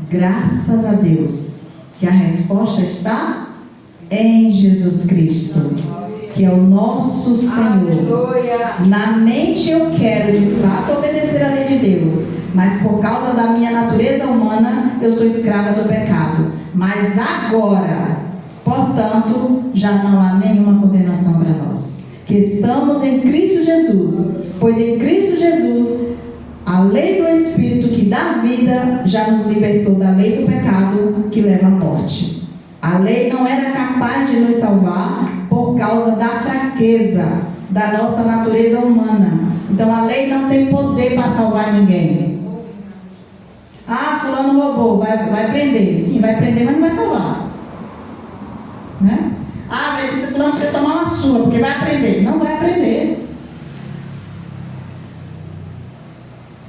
Graças a Deus que a resposta está em Jesus Cristo, que é o nosso Senhor. Na mente eu quero de fato obedecer a lei de Deus, mas por causa da minha natureza humana eu sou escrava do pecado. Mas agora, portanto, já não há nenhuma condenação para nós, que estamos em Cristo Jesus. Pois em Cristo Jesus a lei do Espírito que dá vida já nos libertou da lei do pecado que leva à morte. A lei não era capaz de nos salvar por causa da fraqueza da nossa natureza humana. Então a lei não tem poder para salvar ninguém. Ah, fulano roubou, vai prender. Sim, vai prender, mas não vai salvar, né? Ah, mas você fulano precisa tomar uma surra, porque vai aprender. Não vai aprender.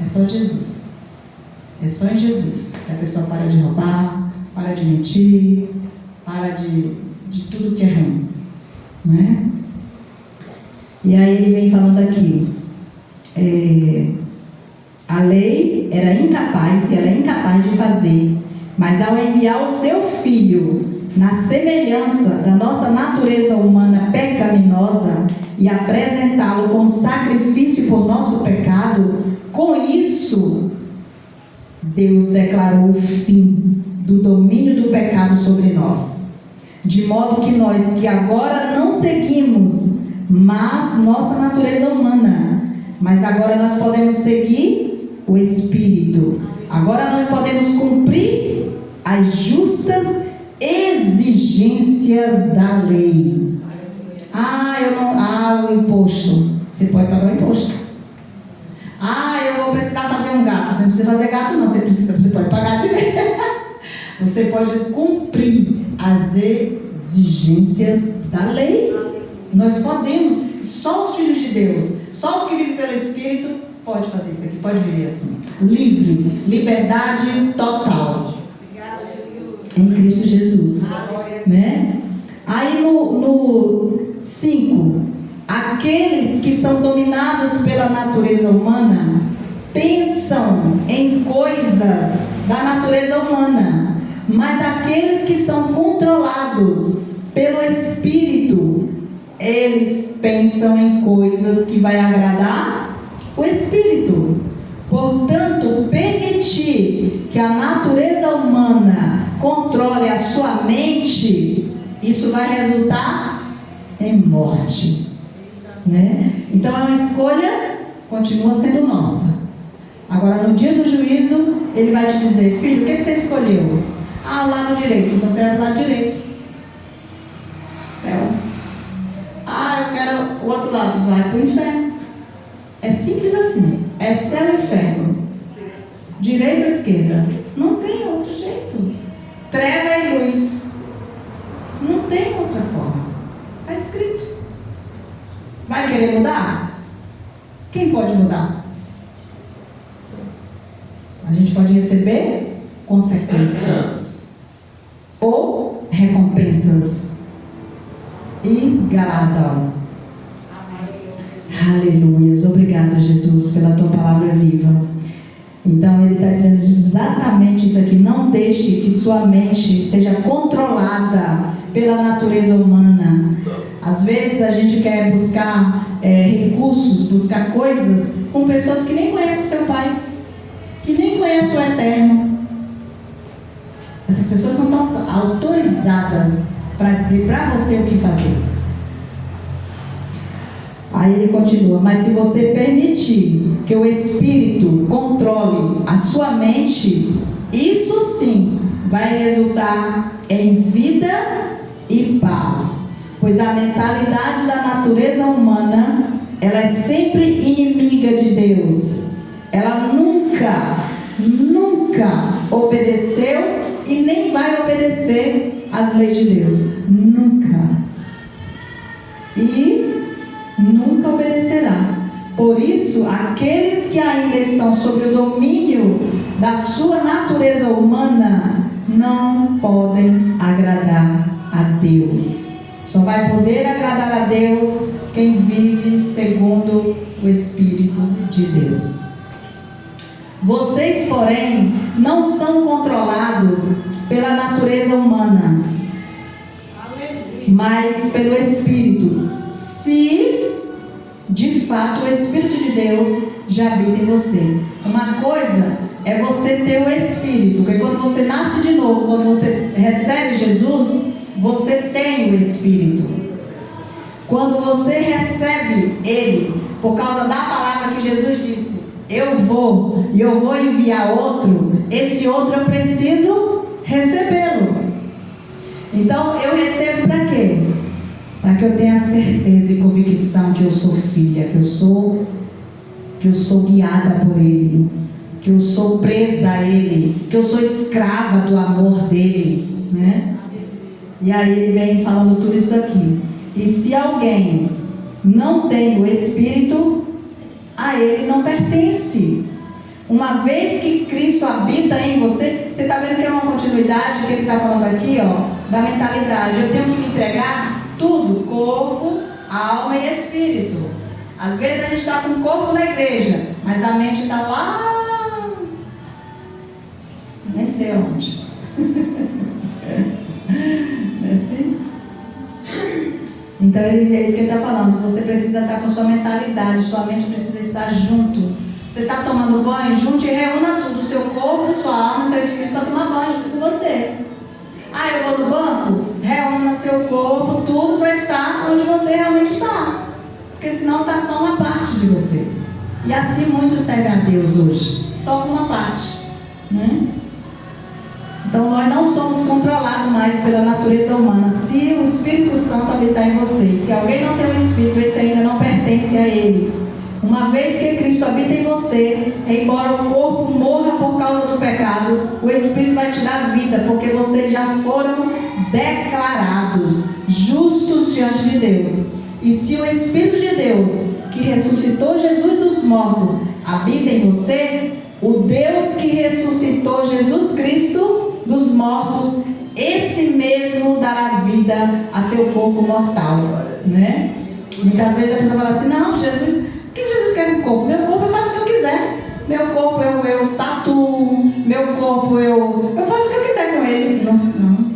É só Jesus. É só em Jesus que a pessoa para de roubar, para de mentir, para de tudo que é ruim, né? E aí ele vem falando aqui, a lei era incapaz de fazer, mas ao enviar o seu Filho na semelhança da nossa natureza humana pecaminosa e apresentá-lo como sacrifício por nosso pecado, com isso Deus declarou o fim do domínio do pecado sobre nós, de modo que nós que agora não seguimos mas nossa natureza humana, mas agora nós podemos seguir o Espírito. Agora nós podemos cumprir as justas exigências da lei. O imposto. Você pode pagar o imposto. Eu vou precisar fazer um gato. Você não precisa fazer gato não, você pode pagar direito. Você pode cumprir as exigências da lei. Nós podemos, só os filhos de Deus, só os que vivem pelo Espírito, pode fazer isso aqui, pode viver assim. Livre, liberdade total. Em Cristo Jesus. Né? Aí no 5. Aqueles que são dominados pela natureza humana pensam em coisas da natureza humana, mas aqueles que são controlados pelo Espírito, eles pensam em coisas que vai agradar o Espírito. Portanto, permitir que a natureza humana controle a sua mente, isso vai resultar em morte, né? Então é uma escolha, continua sendo nossa. Agora no dia do juízo, ele vai te dizer: filho, o que você escolheu? Ah, o lado direito. Então você vai para o lado direito. Céu. Ah, eu quero o outro lado. Vai para o inferno. É simples assim. É céu e inferno. Direita ou esquerda? Não tem outro jeito. Treva e luz. Não tem outra forma. Está escrito. Vai querer mudar? Quem pode mudar? A gente pode receber consequências ou recompensas e galardão. Aleluia. Obrigado, Jesus, pela tua palavra viva. Então ele está dizendo exatamente isso aqui: não deixe que sua mente seja controlada pela natureza humana. Às vezes a gente quer buscar recursos, buscar coisas com pessoas que nem conhecem o seu pai, que nem conhecem o Eterno. Essas pessoas não estão autorizadas para dizer para você o que fazer. Aí ele continua: mas se você permitir que o Espírito controle a sua mente, isso sim vai resultar em vida e paz. Pois a mentalidade da natureza humana, ela é sempre inimiga de Deus. Ela nunca obedeceu e nem vai obedecer às leis de Deus. Nunca. E nunca obedecerá. Por isso, aqueles que ainda estão sob o domínio da sua natureza humana não podem agradar a Deus. Só vai poder agradar a Deus quem vive segundo o Espírito de Deus. Vocês, porém, não são controlados pela natureza humana, mas pelo Espírito, se de fato o Espírito de Deus já habita em você. Uma coisa é você ter o Espírito, porque quando você nasce de novo, quando você recebe Jesus, você tem o Espírito. Quando você recebe Ele, por causa da palavra que Jesus disse: eu vou enviar outro, esse outro eu preciso recebê-lo. Então eu recebo para quê? Para que eu tenha certeza e convicção que eu sou filha, que eu sou guiada por Ele, que eu sou presa a Ele, que eu sou escrava do amor dEle, né? E aí ele vem falando tudo isso aqui. E se alguém não tem o Espírito, a ele não pertence. Uma vez que Cristo habita em você, você está vendo que é uma continuidade que ele está falando aqui, ó, da mentalidade. Eu tenho que me entregar tudo: corpo, alma e espírito. Às vezes a gente está com o corpo na igreja, mas a mente está lá, nem sei onde. É assim? Então é isso que ele está falando. Você precisa estar com sua mentalidade, sua mente precisa estar junto. Você está tomando banho, junte e reúna tudo: o seu corpo, sua alma, o seu espírito, para tomar banho junto com você. Ah, eu vou no banco? Reúna seu corpo, tudo, para estar onde você realmente está, porque senão está só uma parte de você. E assim muitos servem a Deus hoje, só com uma parte, né? Então nós não somos controlados mais pela natureza humana. Se o Espírito Santo habitar em vocês, se alguém não tem o Espírito, esse ainda não pertence a Ele. Uma vez que Cristo habita em você, embora o corpo morra por causa do pecado, o Espírito vai te dar vida, porque vocês já foram declarados justos diante de Deus. E se o Espírito de Deus, que ressuscitou Jesus dos mortos, habita em você, o Deus que ressuscitou Jesus Cristo dos mortos, esse mesmo dará vida a seu corpo mortal. né? Muitas vezes a pessoa fala assim, não, Jesus, o que Jesus quer no corpo? Meu corpo eu faço o que eu quiser. Meu corpo eu tatuo, meu corpo eu faço o que eu quiser com ele. Não, não.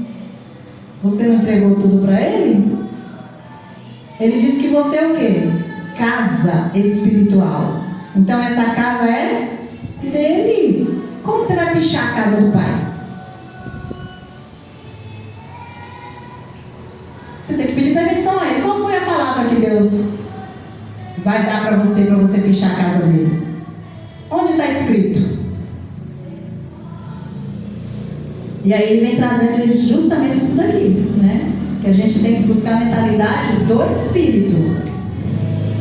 Você não entregou tudo para ele? Ele diz que você é o quê? Casa espiritual. Então essa casa é dele. Como você vai pichar a casa do Pai? Você tem que pedir permissão a ele. Qual foi a palavra que Deus vai dar para você pichar a casa dele? Onde está escrito? E aí ele vem trazendo justamente isso daqui, né? Que a gente tem que buscar a mentalidade do Espírito.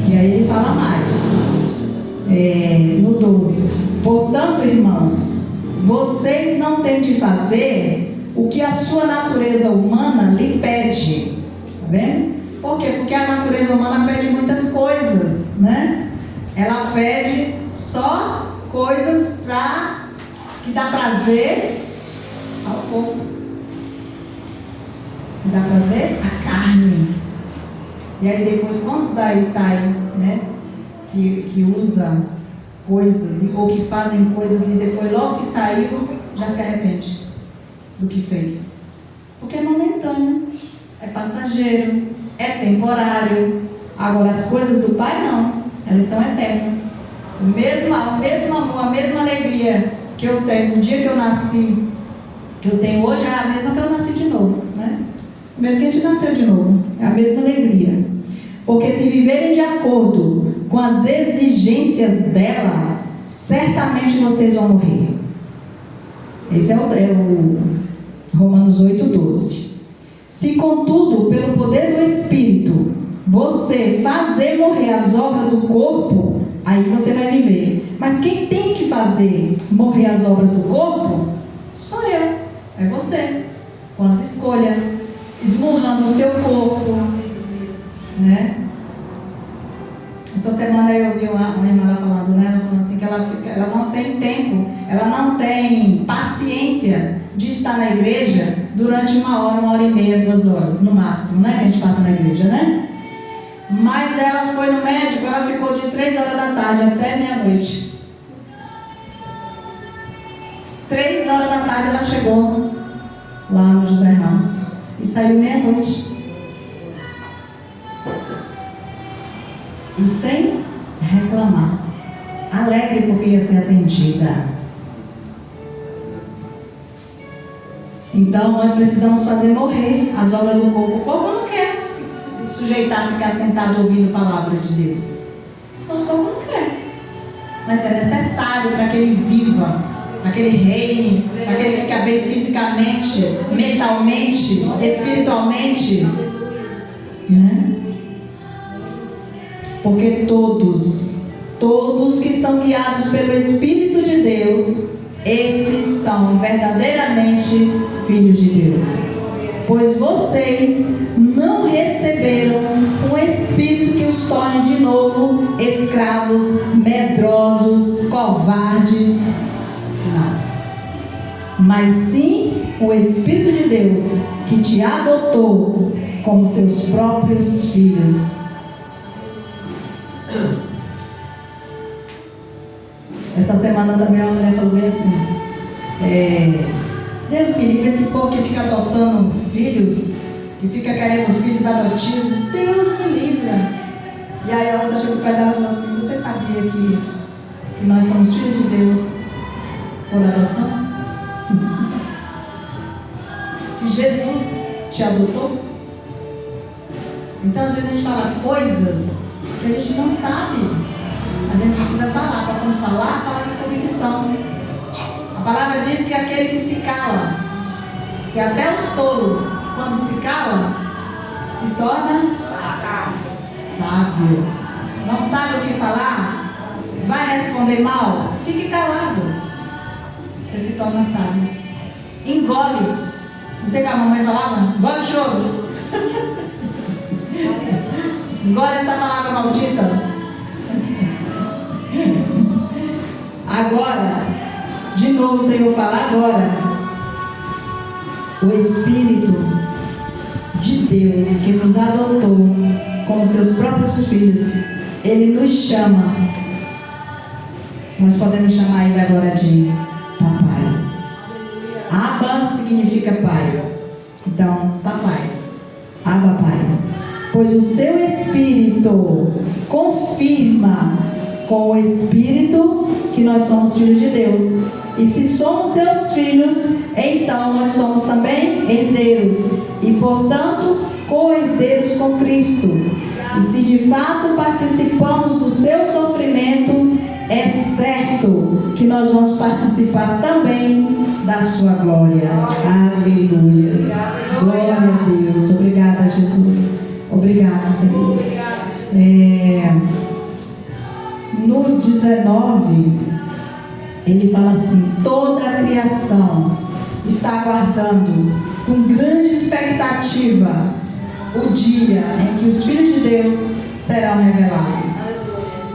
E aí ele fala mais. No 12. Portanto, irmãos, vocês não têm de fazer o que a sua natureza humana lhe pede. Tá vendo? Por quê? Porque a natureza humana pede muitas coisas, né? Ela pede só coisas que dá prazer ao corpo. Que dá prazer à carne. E aí depois, quantos daí saem, né? Que usa coisas, ou que fazem coisas e depois logo que saiu, já se arrepende do que fez. Porque é momentâneo, é passageiro, é temporário. Agora as coisas do Pai não, elas são eternas. O mesmo amor, a mesma alegria que eu tenho no dia que eu nasci, que eu tenho hoje, é a mesma que eu nasci de novo, né? Mesmo que a gente nasceu de novo, é a mesma alegria. Porque se viverem de acordo com as exigências dela, certamente vocês vão morrer. Esse é o Romanos 8:12. Se contudo, pelo poder do Espírito, você fazer morrer as obras do corpo, aí você vai viver. Mas quem tem que fazer morrer as obras do corpo, sou eu, é você, com as escolhas, esmurrando o seu corpo, né? Essa semana eu vi uma irmã lá falando, né? Ela falando assim que ela não tem tempo, ela não tem paciência de estar na igreja durante 1 hora, 1 hora e meia, 2 horas, no máximo, né? Que a gente passa na igreja, né? Mas ela foi no médico, ela ficou de 3 horas da tarde até meia-noite. 3 horas da tarde ela chegou lá no José Ramos e saiu meia-noite. E sem reclamar, alegre porque ia ser atendida. Então nós precisamos fazer morrer as obras do corpo. O corpo não quer se sujeitar a ficar sentado ouvindo a palavra de Deus. Nosso corpo não quer. Mas é necessário para que ele viva, para que ele reine, para que ele fique bem fisicamente, mentalmente, espiritualmente, né? Porque todos que são guiados pelo Espírito de Deus, esses são verdadeiramente filhos de Deus. Pois vocês não receberam um espírito que os torne de novo escravos, medrosos, covardes. Não. Mas sim o Espírito de Deus que te adotou como seus próprios filhos. Essa semana também uma mulher falou bem assim, Deus me livre, esse povo que fica adotando filhos, que fica querendo filhos adotivos, Deus me livre. E aí a outra chegou para ela e falou assim, você sabia que nós somos filhos de Deus por adoção? Que Jesus te adotou? Então às vezes a gente fala coisas que a gente não sabe. A gente precisa falar, para quando falar, falar com convicção. A palavra diz que aquele que se cala, que até os touros, quando se cala, se torna sábios. Não sabe o que falar? Vai responder mal? Fique calado. Você se torna sábio. Engole. Não tem que a mamãe falava? Engole o choro. Engole essa palavra maldita. Agora, de novo o Senhor fala agora, o Espírito de Deus, que nos adotou como seus próprios filhos, Ele nos chama. Nós podemos chamar Ele agora de Papai. Abba significa Pai. Então, Papai. Abba, Pai. Pois o seu Espírito confirma com o Espírito que nós somos filhos de Deus. E se somos seus filhos, então nós somos também herdeiros. E, portanto, co-herdeiros com Cristo. E se de fato participamos do seu sofrimento, é certo que nós vamos participar também da sua glória. Aleluia. Glória a Deus. Obrigada, Jesus. Obrigado, Senhor. No 19, ele fala assim: toda a criação está aguardando com grande expectativa o dia em que os filhos de Deus serão revelados.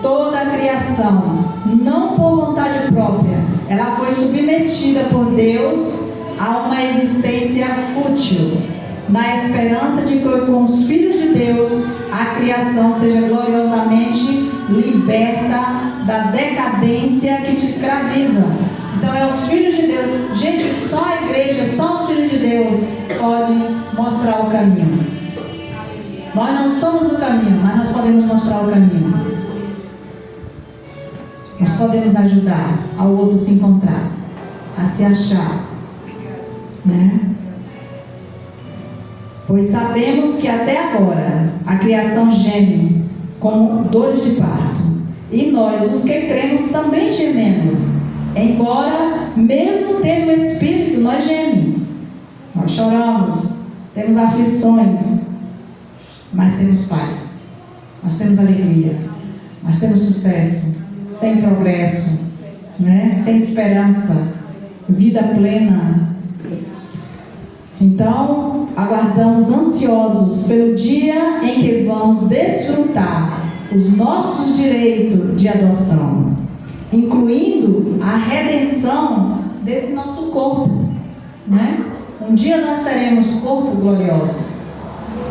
Toda a criação, não por vontade própria, ela foi submetida por Deus a uma existência fútil, na esperança de que com os filhos de Deus a criação seja gloriosamente liberta da decadência que te escraviza. Então é os filhos de Deus. Gente, só a igreja, só os filhos de Deus podem mostrar o caminho. Nós não somos o caminho, mas nós podemos mostrar o caminho. Nós podemos ajudar ao outro se encontrar, a se achar, né? Pois sabemos que até agora a criação geme como dores de parto, e nós, os que cremos, também gememos, embora mesmo tendo o Espírito, nós gememos, nós choramos, temos aflições, mas temos paz, nós temos alegria, nós temos sucesso, tem progresso, né? Tem esperança, vida plena. Então, aguardamos ansiosos pelo dia em que vamos desfrutar os nossos direitos de adoção, incluindo a redenção desse nosso corpo, né? Um dia nós teremos corpos gloriosos.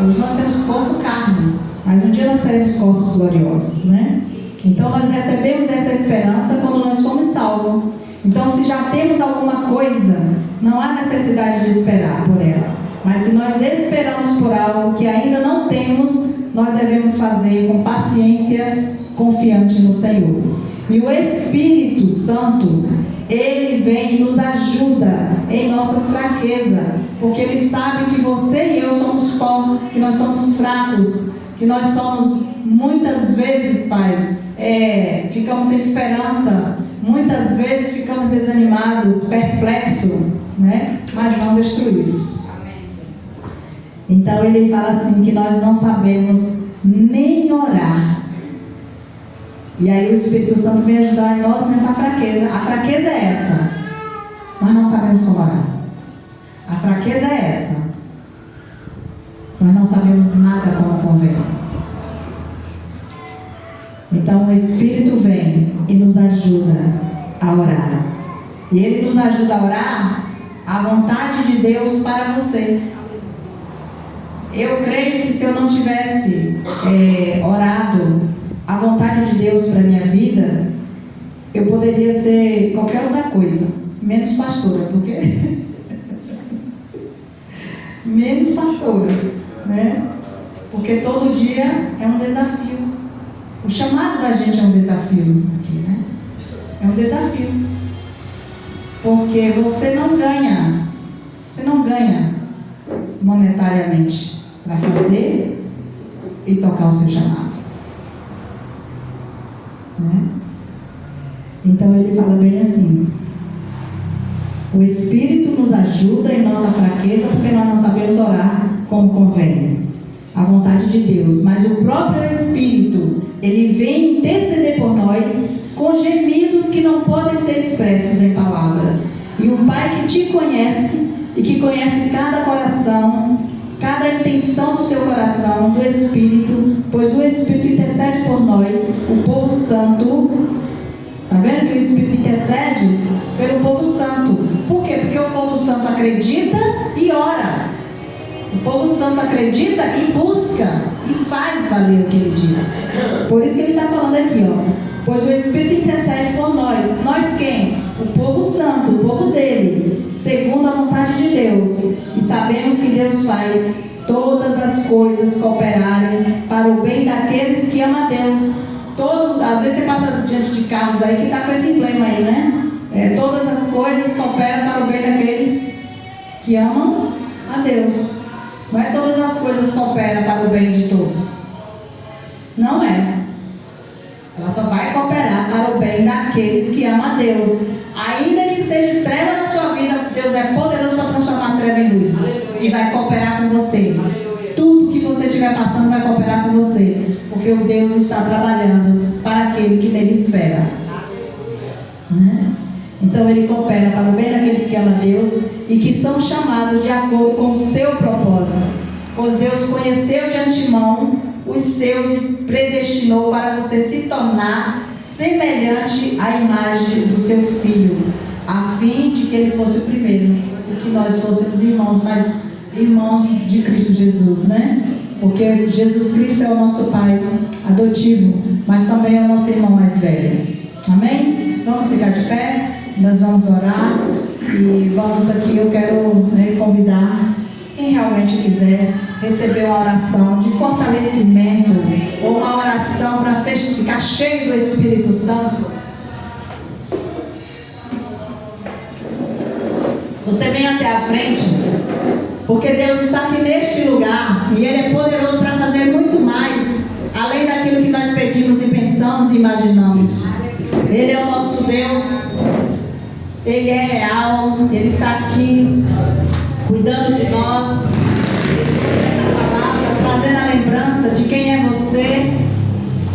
Hoje nós temos corpo carne, mas um dia nós teremos corpos gloriosos, né? Então nós recebemos essa esperança quando nós fomos salvos. Então, se já temos alguma coisa, não há necessidade de esperar por ela. Mas se nós esperamos por algo que ainda não temos, nós devemos fazer com paciência, confiante no Senhor. E o Espírito Santo, Ele vem e nos ajuda em nossas fraquezas, porque Ele sabe que você e eu somos pobres, que nós somos fracos, que nós somos, muitas vezes, Pai, ficamos sem esperança, muitas vezes ficamos desanimados, perplexos, né? Mas não destruídos. Então Ele fala assim, que nós não sabemos nem orar. E aí o Espírito Santo vem ajudar nós nessa fraqueza. A fraqueza é essa: nós não sabemos como orar. A fraqueza é essa: nós não sabemos nada como convém. Então o Espírito vem e nos ajuda a orar. E Ele nos ajuda a orar a vontade de Deus para você. Eu creio que se eu não tivesse orado a vontade de Deus para a minha vida, eu poderia ser qualquer outra coisa, menos pastora, porque menos pastora, né? Porque todo dia é um desafio. O chamado da gente é um desafio aqui, né? É um desafio. Porque você não ganha monetariamente para fazer e tocar o seu chamado, né? Então ele fala bem assim: o Espírito nos ajuda em nossa fraqueza, porque nós não sabemos orar como convém, a vontade de Deus. Mas o próprio Espírito, Ele vem interceder por nós com gemidos que não podem ser expressos em palavras. E o Pai que te conhece e que conhece cada coração, cada intenção do seu coração, do Espírito, pois o Espírito intercede por nós, o povo santo. Está vendo que o Espírito intercede pelo povo santo? Por quê? Porque o povo santo acredita e ora. O povo santo acredita e busca e faz valer o que ele diz. Por isso que ele está falando aqui, ó. Pois o Espírito intercede por nós. Nós quem? O povo santo, o povo dele, segundo a vontade de Deus. E sabemos que Deus faz todas as coisas cooperarem para o bem daqueles que amam a Deus. Às vezes você passa diante de carros aí que está com esse emblema aí, né? Todas as coisas cooperam para o bem daqueles que amam a Deus. Não é todas as coisas cooperam para o bem de todos. Não é. Ela só vai cooperar para o bem daqueles que amam a Deus. Ainda que seja treva na sua vida, Deus é poderoso para transformar a treva em luz. E vai cooperar com você. Tudo que você estiver passando vai cooperar com você. Porque o Deus está trabalhando para aquele que nele espera. Então ele coopera para o bem daqueles que amam a Deus e que são chamados de acordo com o seu propósito. Pois Deus conheceu de antemão os seus e predestinou para você se tornar semelhante à imagem do seu Filho, a fim de que ele fosse o primeiro, e que nós fôssemos irmãos, mas irmãos de Cristo Jesus, né? Porque Jesus Cristo é o nosso Pai adotivo, mas também é o nosso irmão mais velho. Amém? Vamos ficar de pé, nós vamos orar e vamos aqui, eu quero convidar quem realmente quiser receber uma oração de fortalecimento ou uma oração para ficar cheio do Espírito Santo. Você vem até a frente, porque Deus está aqui neste lugar e Ele é poderoso para fazer muito mais, além daquilo que nós pedimos e pensamos e imaginamos. Ele é o nosso Deus, Ele é real, Ele está aqui cuidando de nós, trazendo a lembrança de quem é você,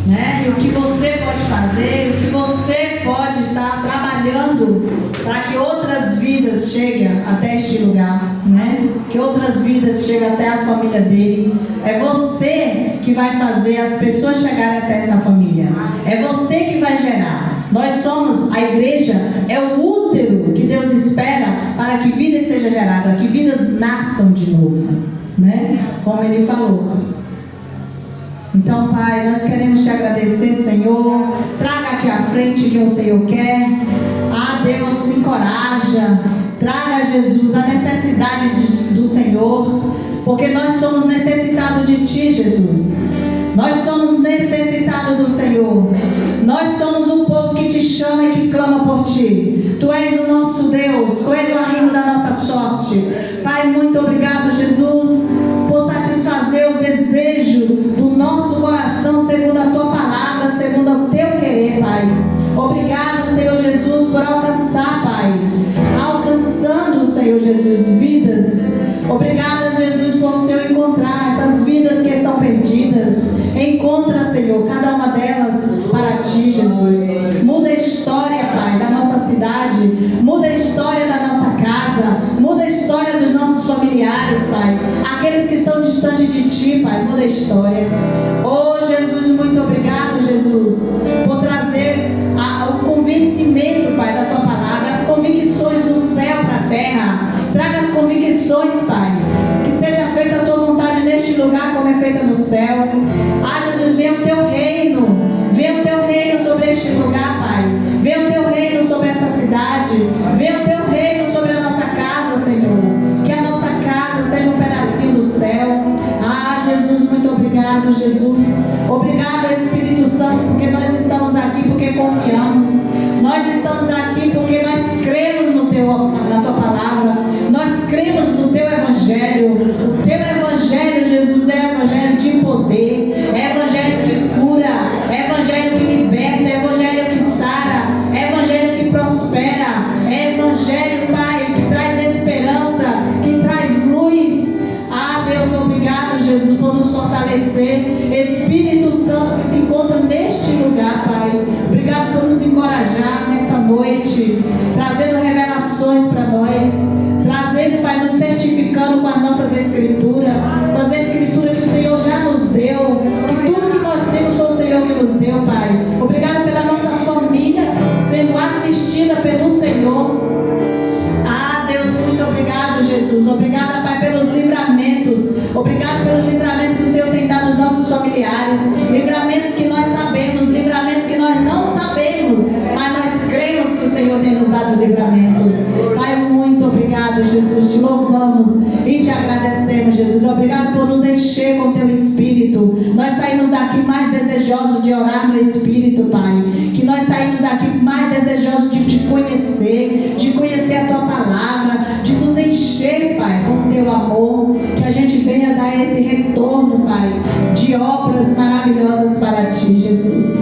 né? E o que você pode fazer, o que você pode estar trabalhando para que outras vidas cheguem até este lugar, né? Que outras vidas cheguem até a família dele. É você que vai fazer as pessoas chegarem até essa família. É você que vai gerar. Nós somos, a igreja é o útero que Deus espera para que vidas sejam geradas, que vidas nasçam de novo, né? Como Ele falou. Então, Pai, nós queremos te agradecer, Senhor. Traga aqui à frente que o Senhor quer. Ah, Deus, se encoraja. Traga, Jesus, a necessidade do Senhor, porque nós somos necessitados de Ti, Jesus. Nós somos necessitados do Senhor. Nós somos um povo que te chama e que clama por Ti. Tu és o nosso Deus, Tu és o arrimo da nossa sorte. Pai, muito obrigado, Jesus, por satisfazer os desejos do nosso coração, segundo a Tua palavra, segundo o Teu querer, Pai. Obrigado, Senhor Jesus, por alcançar, Pai. Alcançando, Senhor Jesus, vidas. Obrigada, Jesus, por o Senhor encontrar essas vidas que estão perdidas. Encontra, Senhor, cada uma delas para Ti, Jesus. Muda a história, Pai, da nossa cidade. Muda a história da nossa casa. Muda a história dos nossos familiares, Pai. Aqueles que estão distantes de Ti, Pai. Muda a história. Oh, Jesus, muito obrigado, Jesus, por trazer o convencimento, Pai, da Tua palavra. As convicções do céu para a terra. Traga as convicções, Pai. Que seja feita a Tua vontade neste lugar como é feita no céu. Ah, Jesus, venha o Teu reino. Venha o Teu reino sobre este lugar, Pai. Venha o Teu reino sobre esta cidade. Venha o Teu reino sobre a nossa casa, Senhor. Que a nossa casa seja um pedacinho do céu. Ah, Jesus, muito obrigado, Jesus. Obrigado, Espírito Santo, porque nós estamos aqui porque confiamos. Nós estamos aqui porque nós cremos na Tua palavra. Nós cremos no Teu Evangelho. O Teu Evangelho, Jesus, é Evangelho de poder. É Evangelho que cura. É Evangelho que liberta. É Evangelho que sara. É Evangelho que prospera. É encher com teu Espírito. Nós saímos daqui mais desejosos de orar no Espírito, Pai. Que nós saímos daqui mais desejosos de te conhecer a tua palavra, de nos encher, Pai, com o teu amor. Que a gente venha dar esse retorno, Pai, de obras maravilhosas para ti, Jesus.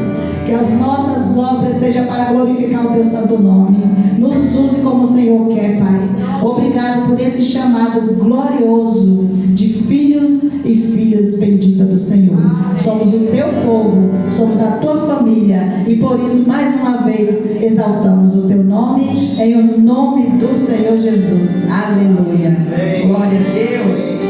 Que as nossas obras sejam para glorificar o teu santo nome. Nos use como o Senhor quer, Pai. Obrigado por esse chamado glorioso de filhos e filhas benditas do Senhor. Somos o teu povo, somos da tua família, e por isso mais uma vez exaltamos o teu nome, em o nome do Senhor Jesus. Aleluia. Glória a Deus.